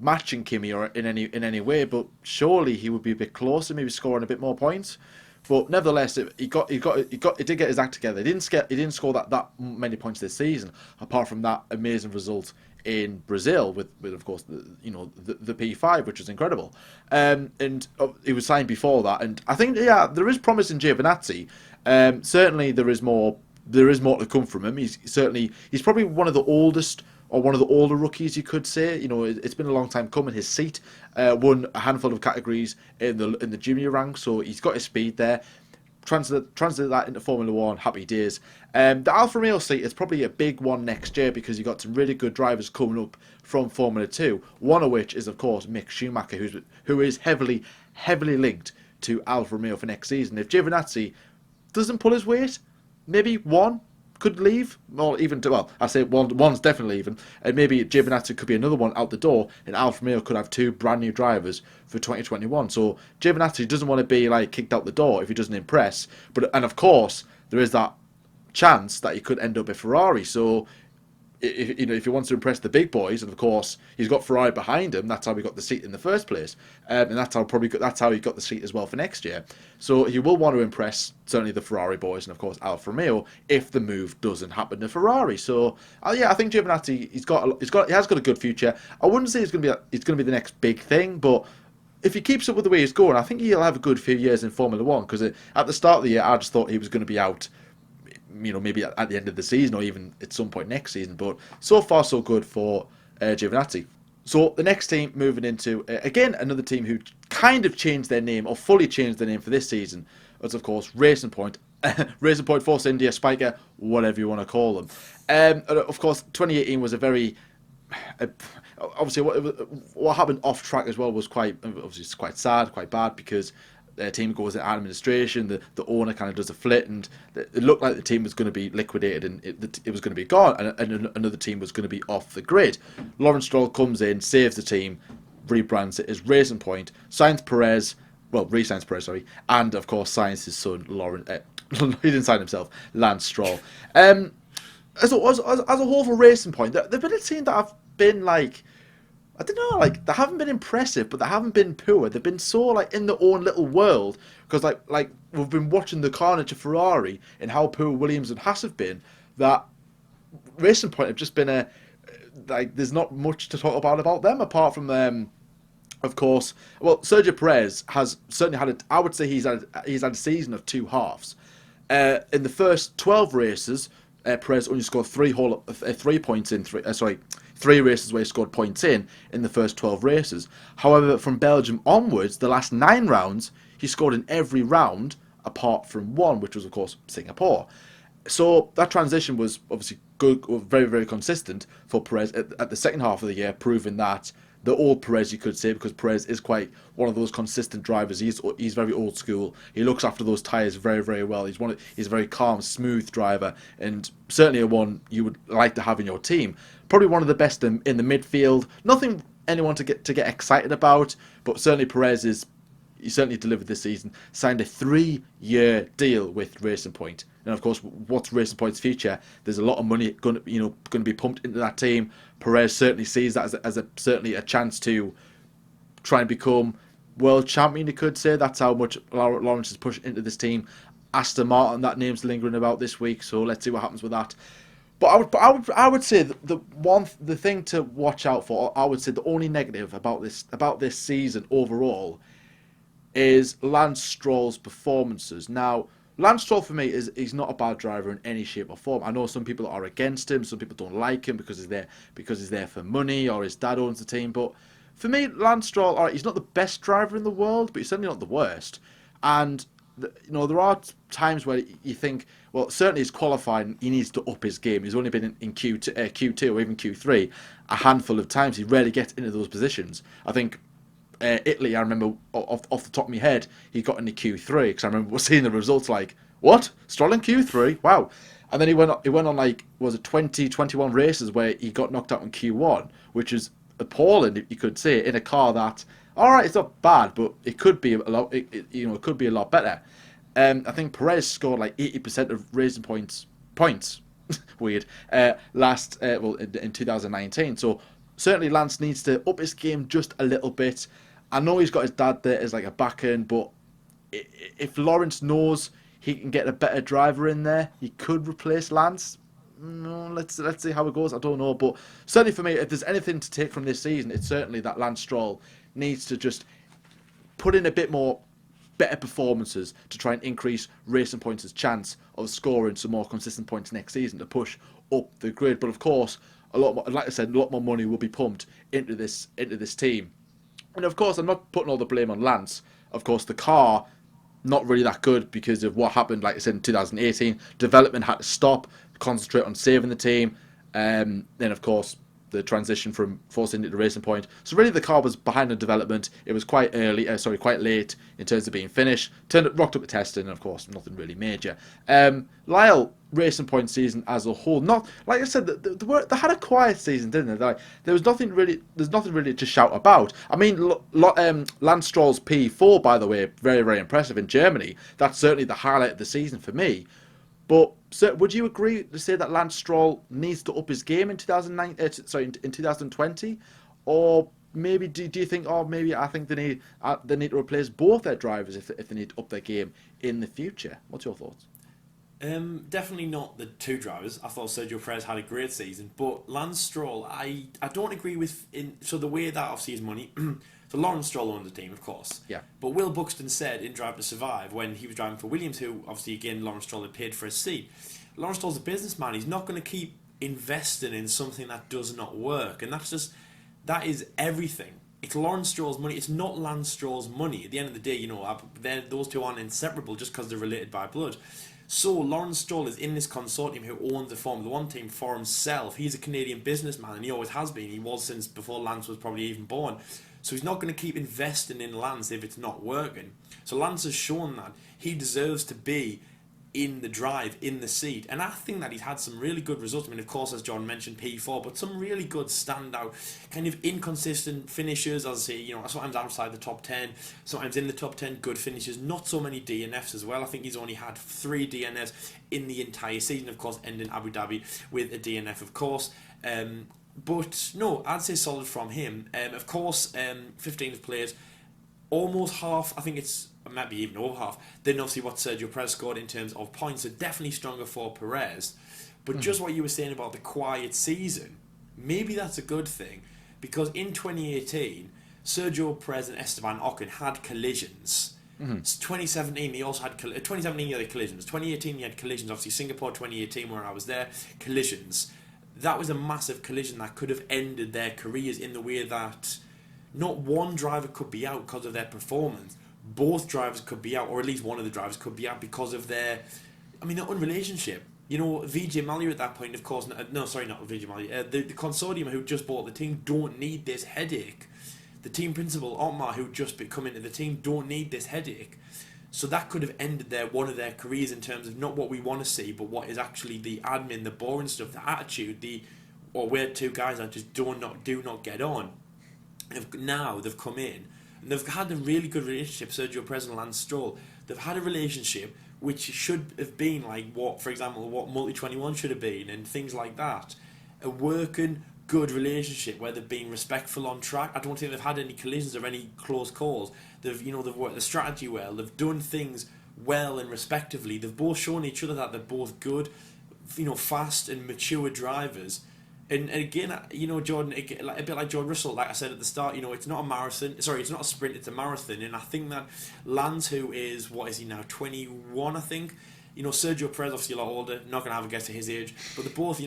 matching Kimi or in any way, but surely he would be a bit closer, maybe scoring a bit more points. But nevertheless, he did get his act together. He didn't score that many points this season, apart from that amazing result in Brazil with of course the P5, which was incredible. And he was signed before that, and I think there is promise in Giovinazzi. Certainly there is more to come from him. He's probably one of the oldest or one of the older rookies, you could say. It's been a long time coming. His seat won a handful of categories in the junior ranks, so he's got his speed there. Translate that into Formula One, happy days. The Alfa Romeo seat is probably a big one next year because you've got some really good drivers coming up from Formula 2, one of which is, of course, Mick Schumacher, who is heavily linked to Alfa Romeo for next season. If Giovinazzi doesn't pull his weight, maybe one could leave, or even two. Well, I say one's definitely leaving, and maybe Giovinazzi could be another one out the door, and Alfa Romeo could have two brand new drivers for 2021. So Giovinazzi doesn't want to be like kicked out the door if he doesn't impress. And of course there is that chance that he could end up at Ferrari. So if he wants to impress the big boys, and of course he's got Ferrari behind him, that's how he got the seat in the first place, and that's how he got the seat as well for next year. So he will want to impress certainly the Ferrari boys and of course Alfa Romeo if the move doesn't happen to Ferrari. So yeah, I think Giovinazzi he has got a good future. I wouldn't say it's going to be the next big thing, but if he keeps up with the way he's going, I think he'll have a good few years in Formula One. Because at the start of the year, I just thought he was going to be out, maybe at the end of the season or even at some point next season. But so far, so good for Giovinazzi. So the next team moving into, again, another team who kind of changed their name or fully changed their name for this season was, of course, Racing Point. Racing Point, Force India, Spiker, whatever you want to call them. Of course, 2018 was a very... obviously, what happened off track as well was quite sad, quite bad, because their team goes into administration, the owner kind of does a flit, and it looked like the team was going to be liquidated and it was going to be gone, and another team was going to be off the grid. Lawrence Stroll comes in, saves the team, rebrands it as Racing Point, signs Perez, re-signs Perez, sorry, and of course signs his son, Lawrence. He didn't sign himself, Lance Stroll. As a whole for Racing Point, they've been a team that have been like, I don't know, like they haven't been impressive, but they haven't been poor. They've been so like in their own little world because like we've been watching the carnage of Ferrari and how poor Williams and Haas have been. That Racing Point have just been there's not much to talk about them apart from of course, Sergio Perez has certainly had I would say he's had a season of two halves. In the first 12 races, Perez only scored 3 points in three races where he scored points in the first 12 races. However, from Belgium onwards, the last 9 rounds, he scored in every round apart from one, which was, of course, Singapore. So that transition was obviously good, very, very consistent for Perez at the second half of the year, proving that the old Perez, you could say, because Perez is quite one of those consistent drivers. He's very old school. He looks after those tyres very, very well. He's a very calm, smooth driver, and certainly a one you would like to have in your team. Probably one of the best in the midfield. Nothing anyone to get excited about, but certainly Perez he certainly delivered this season. Signed a 3-year deal with Racing Point. And of course, what's Racing Point's future? There's a lot of money going to be pumped into that team. Perez certainly sees that as certainly a chance to try and become world champion. You could say that's how much Lawrence is pushed into this team. Aston Martin, that name's lingering about this week, so let's see what happens with that. But I would say the thing to watch out for. I would say the only negative about this season overall is Lance Stroll's performances. Now, Lance Stroll for me he's not a bad driver in any shape or form. I know some people are against him, some people don't like him because he's there for money or his dad owns the team. But for me, Lance Stroll, all right, he's not the best driver in the world, but he's certainly not the worst. And there are times where you think, well, certainly his qualifying, he needs to up his game. He's only been in Q2 or even Q3 a handful of times. He rarely gets into those positions. I think Italy, I remember off the top of my head, he got into Q3 because I remember seeing the results like, what? Stroll in Q3? Wow. And then he went on like, was it 20, 21 races where he got knocked out in Q1, which is appalling, you could say, in a car that, all right, it's not bad, but it could be a lot. It could be a lot better. I think Perez scored like 80% of Racing points. Weird. In 2019. So certainly Lance needs to up his game just a little bit. I know he's got his dad there as like a back end, but if Lawrence knows he can get a better driver in there, he could replace Lance. No, let's see how it goes. I don't know, but certainly for me, if there's anything to take from this season, it's certainly that Lance Stroll needs to just put in a bit more better performances to try and increase Racing Points' chance of scoring some more consistent points next season to push up the grid. But of course, a lot more, like I said, a lot more money will be pumped into this team. And of course, I'm not putting all the blame on Lance. Of course, the car not really that good because of what happened, like I said, in 2018. Development had to stop, concentrate on saving the team. Then, of course, the transition from Force India to Racing Point. So really, the car was behind the development. It was quite late in terms of being finished. Rocked up the testing, and of course, nothing really major. Lyle Racing Point season as a whole, not like I said, they had a quiet season, didn't they? Like, there's nothing really to shout about. I mean, Lance Stroll's P4, by the way, very very impressive in Germany. That's certainly the highlight of the season for me. But sir, would you agree to say that Lance Stroll needs to up his game in 2020, or maybe do you think, I think they need to replace both their drivers if they need to up their game in the future? What's your thoughts? Definitely not the two drivers. I thought Sergio Perez had a great season, but Lance Stroll, I don't agree with. So the way that obviously is money. So Lawrence Stroll owned the team, of course. Yeah. But Will Buxton said in Drive to Survive, when he was driving for Williams, who obviously again Lawrence Stroll had paid for his seat. Lawrence Stroll's a businessman. He's not going to keep investing in something that does not work, and that is everything. It's Lawrence Stroll's money. It's not Lance Stroll's money. At the end of the day, those two aren't inseparable just because they're related by blood. So Lawrence Stroll is in this consortium who owns the Formula One team for himself. He's a Canadian businessman, and he always has been. He was since before Lance was probably even born. So he's not going to keep investing in Lance if it's not working. So Lance has shown that he deserves to be in the drive, in the seat. And I think that he's had some really good results. I mean, of course, as John mentioned, P4, but some really good standout, kind of inconsistent finishes, as I say, sometimes outside the top 10, sometimes in the top 10, good finishes. Not so many DNFs as well. I think he's only had 3 DNFs in the entire season, of course, ending Abu Dhabi with a DNF, of course. But no, I'd say solid from him. Of course, 15th players, almost half, I think it's maybe even over half, than obviously what Sergio Perez scored in terms of points. So definitely stronger for Perez. But just what you were saying about the quiet season, maybe that's a good thing, because in 2018, Sergio Perez and Esteban Ocon had collisions. 2017 they also had 2017 they had collisions. 2018 they had collisions. Obviously Singapore 2018 where I was there, collisions. That was a massive collision that could have ended their careers in the way that not one driver could be out because of their performance. Both drivers could be out, or at least one of the drivers could be out because of their own relationship. Vijay Mallya at that point, of course, not Vijay Mallya, the consortium who just bought the team don't need this headache. The team principal, Otmar, who just come into the team, don't need this headache. So that could have ended one of their careers in terms of not what we want to see, but what is actually the admin, the boring stuff, the attitude, where two guys that just do not get on. And now they've come in and they've had a really good relationship, Sergio Perez and Lance Stroll. They've had a relationship which should have been like what Multi-21 should have been and things like that. A working, good relationship where they've been respectful on track. I don't think they've had any collisions or any close calls. They've worked the strategy well. They've done things well and respectively. They've both shown each other that they're both good, fast and mature drivers. And again, Jordan, a bit like George Russell, like I said at the start, it's not a marathon. Sorry, it's not a sprint, it's a marathon. And I think that Lance, who is, what is he now, 21, I think. Sergio Perez, obviously a lot older, not going to have a guess at his age. But they're both,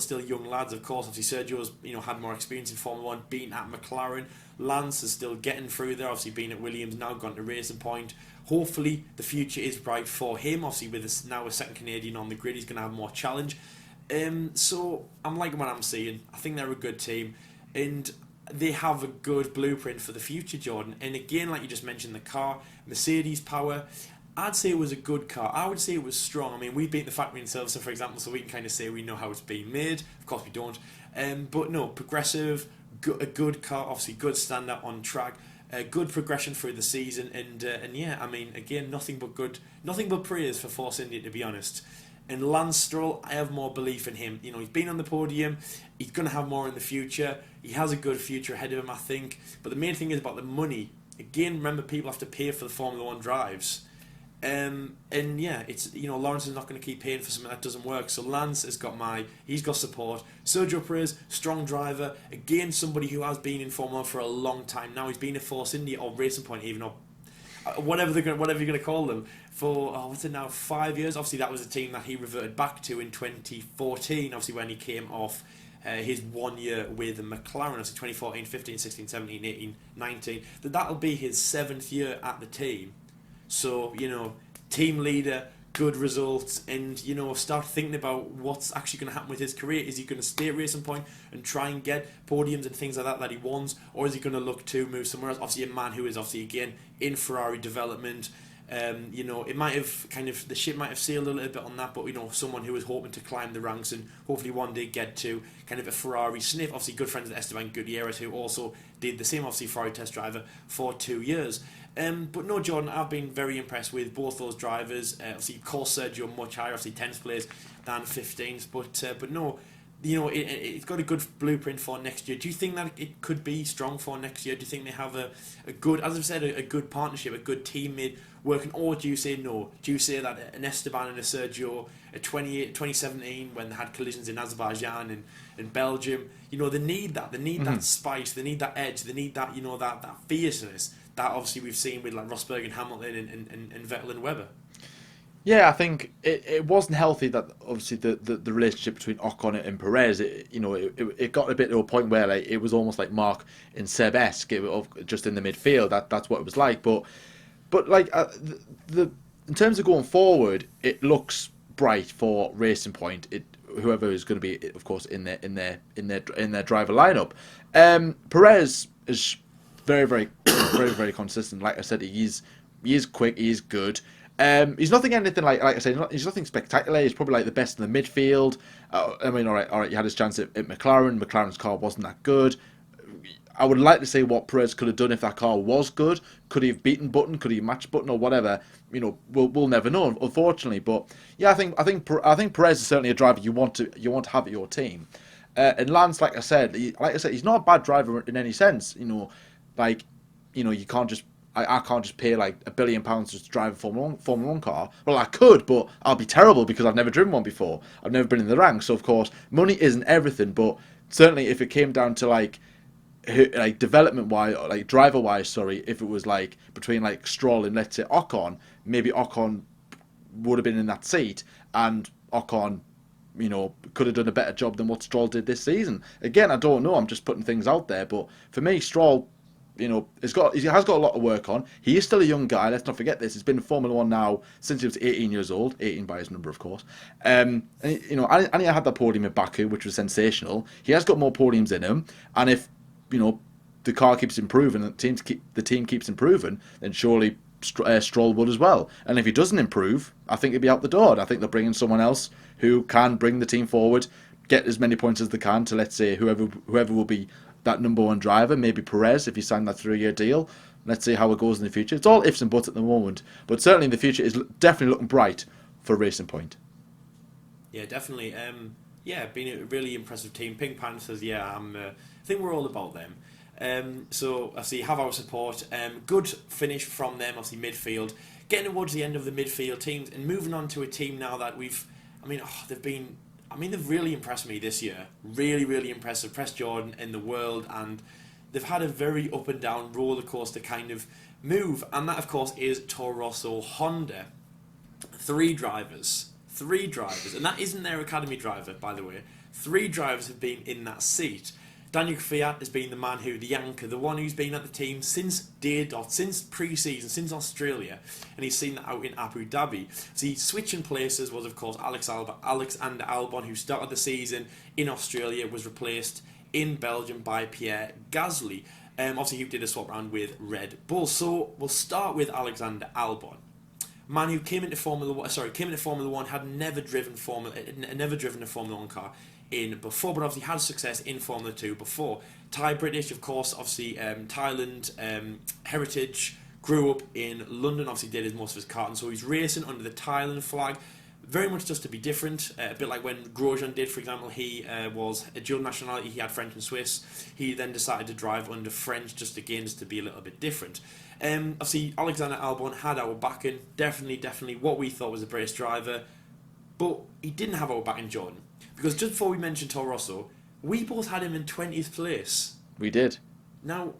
still young lads, of course. Obviously, Sergio's, had more experience in Formula 1, been at McLaren. Lance is still getting through there, obviously being at Williams, now gone to Racing Point. Hopefully, the future is bright for him. Obviously, with now a second Canadian on the grid, he's going to have more challenge. So I'm liking what I'm seeing. I think they're a good team, and they have a good blueprint for the future, Jordan. And again, like you just mentioned, the car, Mercedes power, I'd say it was a good car. I would say it was strong. I mean, we've been the factory in Silverstone, for example, so we can kind of say we know how it's being made. Of course, we don't. But no, progressive, a good car, obviously good standout on track, good progression through the season, and yeah, I mean, again, nothing but praise for Force India, to be honest. And Lance Stroll, I have more belief in him. You know, he's been on the podium. He's going to have more in the future. He has a good future ahead of him, I think. But the main thing is about the money. Again, remember, people have to pay for the Formula One drives. And yeah, it's, you know, Lawrence is not going to keep paying for something that doesn't work. So Lance he's got support. Sergio Perez, strong driver. Again, somebody who has been in Formula 1 for a long time now. He's been at Force India or Racing Point even, or whatever you're going to call them, for what's it now, 5 years. Obviously, that was a team that he reverted back to in 2014. Obviously, when he came off his 1 year with McLaren, obviously 2014, 15, 16, 17, 18, 19. That'll be his 7th year at the team. So, you know, team leader, good results, and, you know, start thinking about what's actually going to happen with his career. Is he going to stay at Racing Point and try and get podiums and things like that he wants, or is he going to look to move somewhere else? Obviously, a man who is obviously, again, in Ferrari development. You know, it might have the ship might have sailed a little bit on that, but, you know, someone who was hoping to climb the ranks and hopefully one day get to kind of a Ferrari sniff. Obviously, good friends with Esteban Gutierrez, who also did the same, obviously, Ferrari test driver for 2 years. But no, Jordan, I've been very impressed with both those drivers. Obviously, of course, Sergio much higher, obviously 10th place than 15th. But no, you know, it's got a good blueprint for next year. Do you think that it could be strong for next year? Do you think they have a good, as I've said, a good partnership, a good teammate working? Or do you say no? Do you say that an Esteban and a Sergio, 2017, when they had collisions in Azerbaijan and Belgium, you know, they need that. They need that spice. They need that edge. They need that, you know, that fierceness that obviously we've seen with like Rosberg and Hamilton and Vettel and Webber. Yeah, I think it wasn't healthy that obviously the relationship between Ocon and Perez, it got a bit to a point where like it was almost like Mark and Seb-esque, just in the midfield. That's what it was like. But like in terms of going forward, it looks bright for Racing Point. Whoever is going to be, of course, in their driver lineup. Perez is very, very, very, very consistent. Like I said, he is quick. He is good. He's anything like I said. He's nothing spectacular. He's probably like the best in the midfield. I mean, all right. You had his chance at McLaren. McLaren's car wasn't that good. I would like to say what Perez could have done if that car was good. Could he have beaten Button? Could he have matched Button or whatever? You know, we'll never know, unfortunately. But yeah, I think Perez is certainly a driver you want to have at your team. And Lance, like I said, he's not a bad driver in any sense. You know, like, you know, you can't just. I can't just pay like £1 billion just to drive a Formula 1 car. Well, I could, but I'll be terrible because I've never driven one before. I've never been in the ranks. So, of course, money isn't everything. But certainly if it came down to like development-wise, like driver-wise, sorry, if it was like between like Stroll and, let's say, Ocon, maybe Ocon would have been in that seat and Ocon, you know, could have done a better job than what Stroll did this season. Again, I don't know. I'm just putting things out there. But for me, Stroll, you know, he has got a lot to work on. He is still a young guy. Let's not forget this. He's been in Formula One now since he was 18 years old. 18 by his number, of course. And you know, and he had that podium in Baku, which was sensational. He has got more podiums in him. And if, you know, the car keeps improving and the team keeps improving, then surely Stroll would as well. And if he doesn't improve, I think he'll be out the door. I think they'll bring in someone else who can bring the team forward, get as many points as they can to, let's say, whoever will be that number one driver, maybe Perez if he signed that 3-year deal. Let's see how it goes in the future. It's all ifs and buts at the moment, but certainly the future is definitely looking bright for Racing Point. Yeah, definitely. Been a really impressive team. Pink Panthers, I think we're all about them. So obviously have our support. Good finish from them, obviously midfield. Getting towards the end of the midfield teams and moving on to a team now that they've really impressed me this year. Really, really impressive. Press Jordan in the world, and they've had a very up and down roller coaster kind of move. And that, of course, is Toro Rosso Honda. Three drivers, and that isn't their academy driver, by the way. 3 drivers have been in that seat. Daniel Kvyat has been the anchor, the one who's been at the team since day dot, since pre-season, since Australia, and he's seen that out in Abu Dhabi. So switching places was, of course, Alexander Albon, who started the season in Australia, was replaced in Belgium by Pierre Gasly. Obviously, he did a swap round with Red Bull. So we'll start with Alexander Albon. Man who came into Formula One, came into Formula One, had never driven a Formula One car in before, but obviously had success in Formula Two before. Thai British, of course, obviously Thailand heritage. Grew up in London, obviously did most of his karting, so he's racing under the Thailand flag. Very much just to be different, a bit like when Grosjean did, for example. He was a dual nationality, he had French and Swiss. He then decided to drive under French, just to be a little bit different. Obviously, Alexander Albon had our backing, definitely what we thought was a brace driver, but he didn't have our backing, Jordan. Because just before we mentioned Toro Rosso, we both had him in 20th place. We did. Now,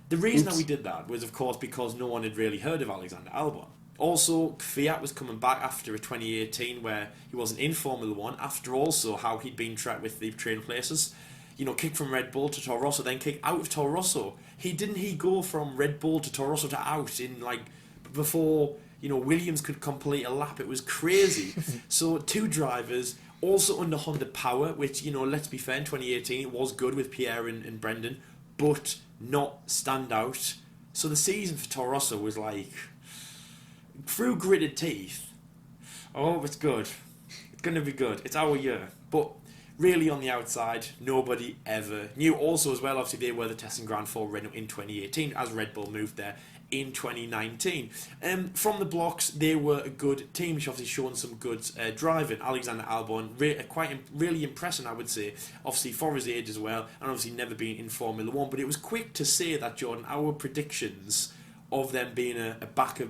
the reason that we did that was, of course, because no one had really heard of Alexander Albon. Also, Fiat was coming back after a 2018 where he wasn't in Formula 1, after also how he'd been tracked with the train places. You know, kick from Red Bull to Toro Rosso, then kick out of Toro Rosso. Didn't he go from Red Bull to Toro Rosso to out in, before, Williams could complete a lap? It was crazy. So, two drivers, also under Honda Power, which, let's be fair, in 2018 it was good with Pierre and Brendan, but not stand out. So the season for Toro Rosso was through gritted teeth. Oh, it's good. It's going to be good. It's our year. But really on the outside, nobody ever knew. Also as well, obviously they were the testing ground for Renault in 2018 as Red Bull moved there in 2019. From the blocks, they were a good team, which obviously shown some good driving. Alexander Albon, really impressive, I would say, obviously for his age as well, and obviously never been in Formula 1. But it was quick to say that, Jordan, our predictions of them being a back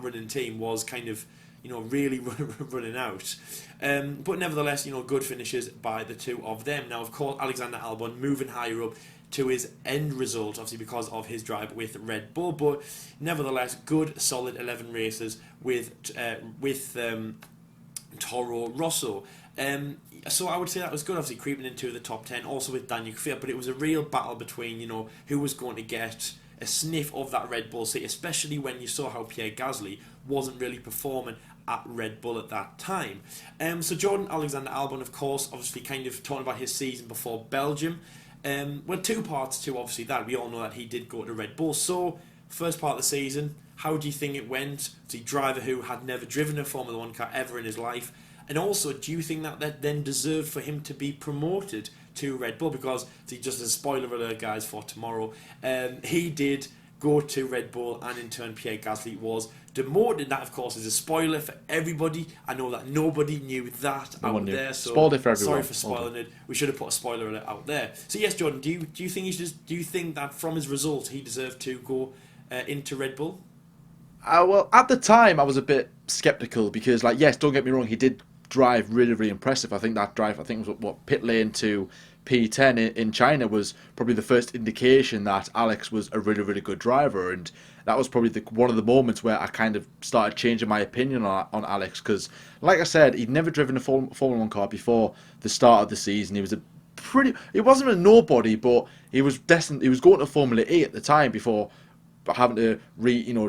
running team was kind of, really running out. But nevertheless, good finishes by the two of them. Now, of course, Alexander Albon moving higher up to his end result, obviously because of his drive with Red Bull, but nevertheless, good, solid 11 races with Toro Rosso. So I would say that was good, obviously creeping into the top 10, also with Daniel Kvyat, but it was a real battle between, who was going to get a sniff of that Red Bull seat, especially when you saw how Pierre Gasly wasn't really performing at Red Bull at that time. So Jordan Alexander Albon, of course, obviously kind of talking about his season before Belgium. Well, two parts to obviously that. We all know that he did go to Red Bull. So, first part of the season, how do you think it went? The driver who had never driven a Formula 1 car ever in his life. And also, do you think that then deserved for him to be promoted to Red Bull? Because, just as a spoiler alert, guys, for tomorrow, he did go to Red Bull, and in turn Pierre Gasly was demoted. That, of course, is a spoiler for everybody. I know that nobody knew that out there, so spoiled it for everyone. Sorry for spoiling it. We should have put a spoiler alert out there. So yes, Jordan, do you think that from his results he deserved to go into Red Bull? Well, at the time I was a bit skeptical because, yes, don't get me wrong, he did drive really, really impressive. I think that drive, was what pit lane to P10 in China was probably the first indication that Alex was a really, really good driver, and that was probably one of the moments where I kind of started changing my opinion on Alex, because, like I said, he'd never driven a Formula 1 car before the start of the season. He wasn't a nobody, but he was destined. He was going to Formula E at the time before having to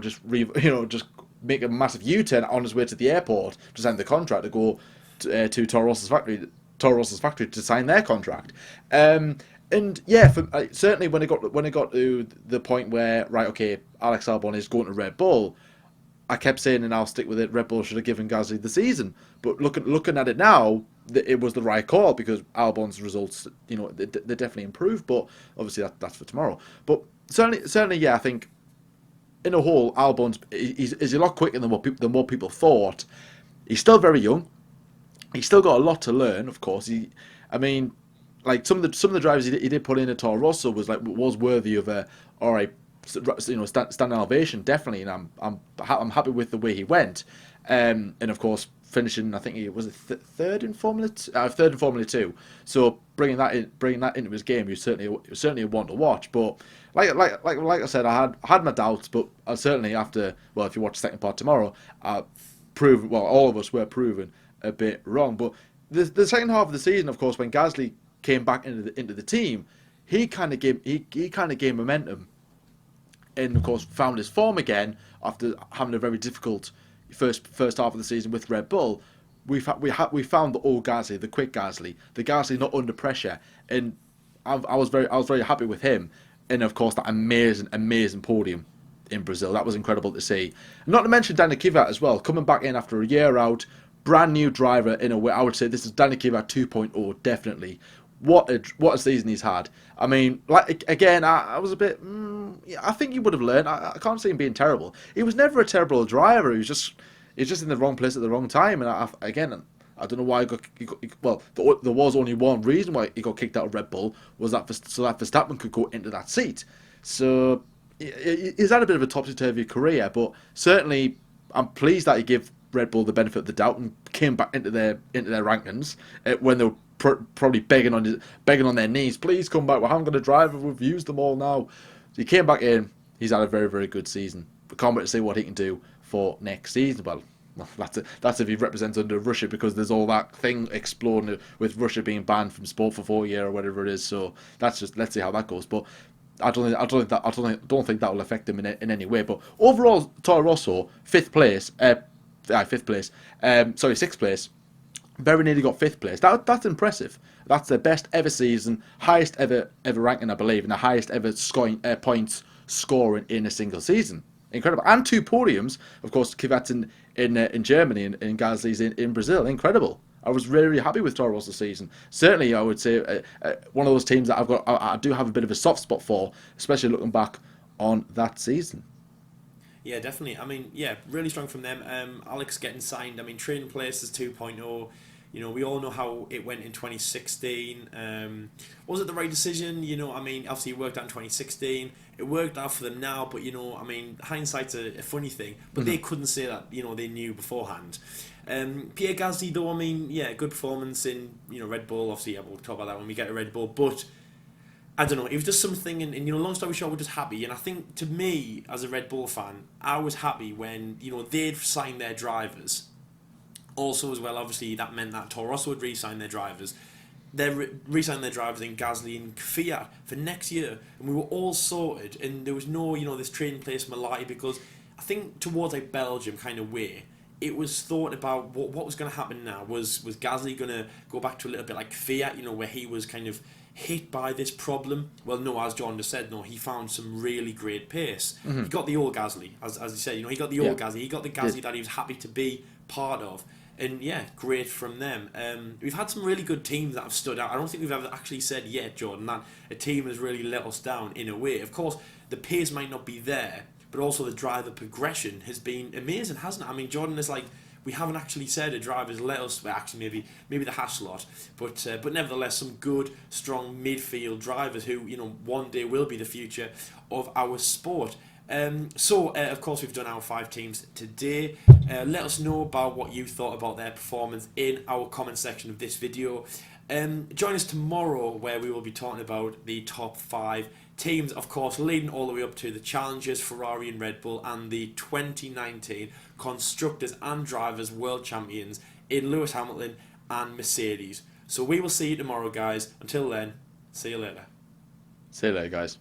just make a massive U-turn on his way to the airport to sign the contract to go to Toro Rosso's factory to sign their contract. And yeah, certainly when it got to the point where, right, okay, Alex Albon is going to Red Bull, I kept saying, and I'll stick with it, Red Bull should have given Gasly the season. But looking at it now, it was the right call, because Albon's results, they definitely improved. But obviously that's for tomorrow. But certainly, yeah, I think in a whole, Albon's is a lot quicker than what people thought. He's still very young. He's still got a lot to learn, of course. Some of the drivers he did put in at Toro Rosso was worthy of standing ovation, definitely. And I'm happy with the way he went. And of course, finishing, I think he was third in Formula 2. So bringing that into his game, he was certainly a one to watch. But like I said, I had my doubts, but I certainly, after, well, if you watch the second part tomorrow, all of us were proven a bit wrong. But the second half of the season, of course, when Gasly came back into the team, he kind of gained momentum, and of course found his form again after having a very difficult first half of the season with Red Bull. We found the old Gasly, the quick Gasly, the Gasly not under pressure, and I was very happy with him. And of course that amazing podium in Brazil. That was incredible to see. Not to mention Danny Kvyat as well, coming back in after a year out, brand new driver in a way. I would say this is Danny Kvyat 2.0, definitely. What a season he's had. I mean, like again, I was a bit. Yeah, I think he would have learned. I can't see him being terrible. He was never a terrible driver. He's just in the wrong place at the wrong time. And again, I don't know why well, there was only one reason why he got kicked out of Red Bull, was that so that Verstappen could go into that seat. So he's had a bit of a topsy-turvy career, but certainly I'm pleased that he gave Red Bull the benefit of the doubt and came back into their rankings when they were probably begging on their knees, please come back. Well, I'm going to drive. We've used them all now. So he came back in. He's had a very, very good season. We can't wait to see what he can do for next season. Well, that's if he represents under Russia, because there's all that thing exploding with Russia being banned from sport for 4 years or whatever it is. So let's see how that goes. But I don't think that will affect him in any way. But overall, Toro Rosso, sixth place. Very nearly got fifth place. That's impressive. That's their best ever season, highest ever ranking, I believe, and the highest ever points scoring in a single season. Incredible. And 2 podiums, of course, Kvyat's in Germany and Gasly's in Brazil. Incredible. I was really, really happy with Toro Rosso's season. Certainly, I would say one of those teams that I do have a bit of a soft spot for, especially looking back on that season. Yeah, definitely. I mean, yeah, really strong from them. Alex getting signed. I mean, Trading Places 2.0. You know, we all know how it went in 2016. Was it the right decision? You know, I mean, obviously it worked out in 2016. It worked out for them now, but, you know, I mean, hindsight's a funny thing. But they couldn't say that, you know, they knew beforehand. Pierre Gasly, though, I mean, yeah, good performance in, you know, Red Bull. Obviously, yeah, we'll talk about that when we get to Red Bull. But I don't know, it was just something, and you know, long story short, we're just happy. And I think, to me, as a Red Bull fan, I was happy when, you know, they'd signed their drivers. Also, as well, obviously, that meant that Toro Rosso would re-sign their drivers. They re-signed their drivers in Gasly and Kvyat for next year, and we were all sorted. And there was no, you know, this Trading Place Malai, because I think towards like Belgium kind of way, it was thought about what was going to happen now. Was Gasly going to go back to a little bit like Kvyat, you know, where he was kind of hit by this problem? Well, no, as John just said, no, he found some really great pace. He got the old Gasly, as he said, you know, he got the old Gasly, he got the Gasly that he was happy to be part of. And yeah, great from them. We've had some really good teams that have stood out. I don't think we've ever actually said yet, Jordan, that a team has really let us down in a way. Of course, the pace might not be there, but also the driver progression has been amazing, hasn't it? I mean, Jordan, is like, we haven't actually said a driver's let us. Well, actually, maybe the Hasselot, but nevertheless, some good, strong midfield drivers who, you know, one day will be the future of our sport. Of course, we've done our 5 teams today. Let us know about what you thought about their performance in our comment section of this video. Join us tomorrow, where we will be talking about the top 5 teams, of course, leading all the way up to the challengers, Ferrari and Red Bull, and the 2019 Constructors and Drivers World Champions in Lewis Hamilton and Mercedes. So we will see you tomorrow, guys. Until then, see you later. See you later, guys.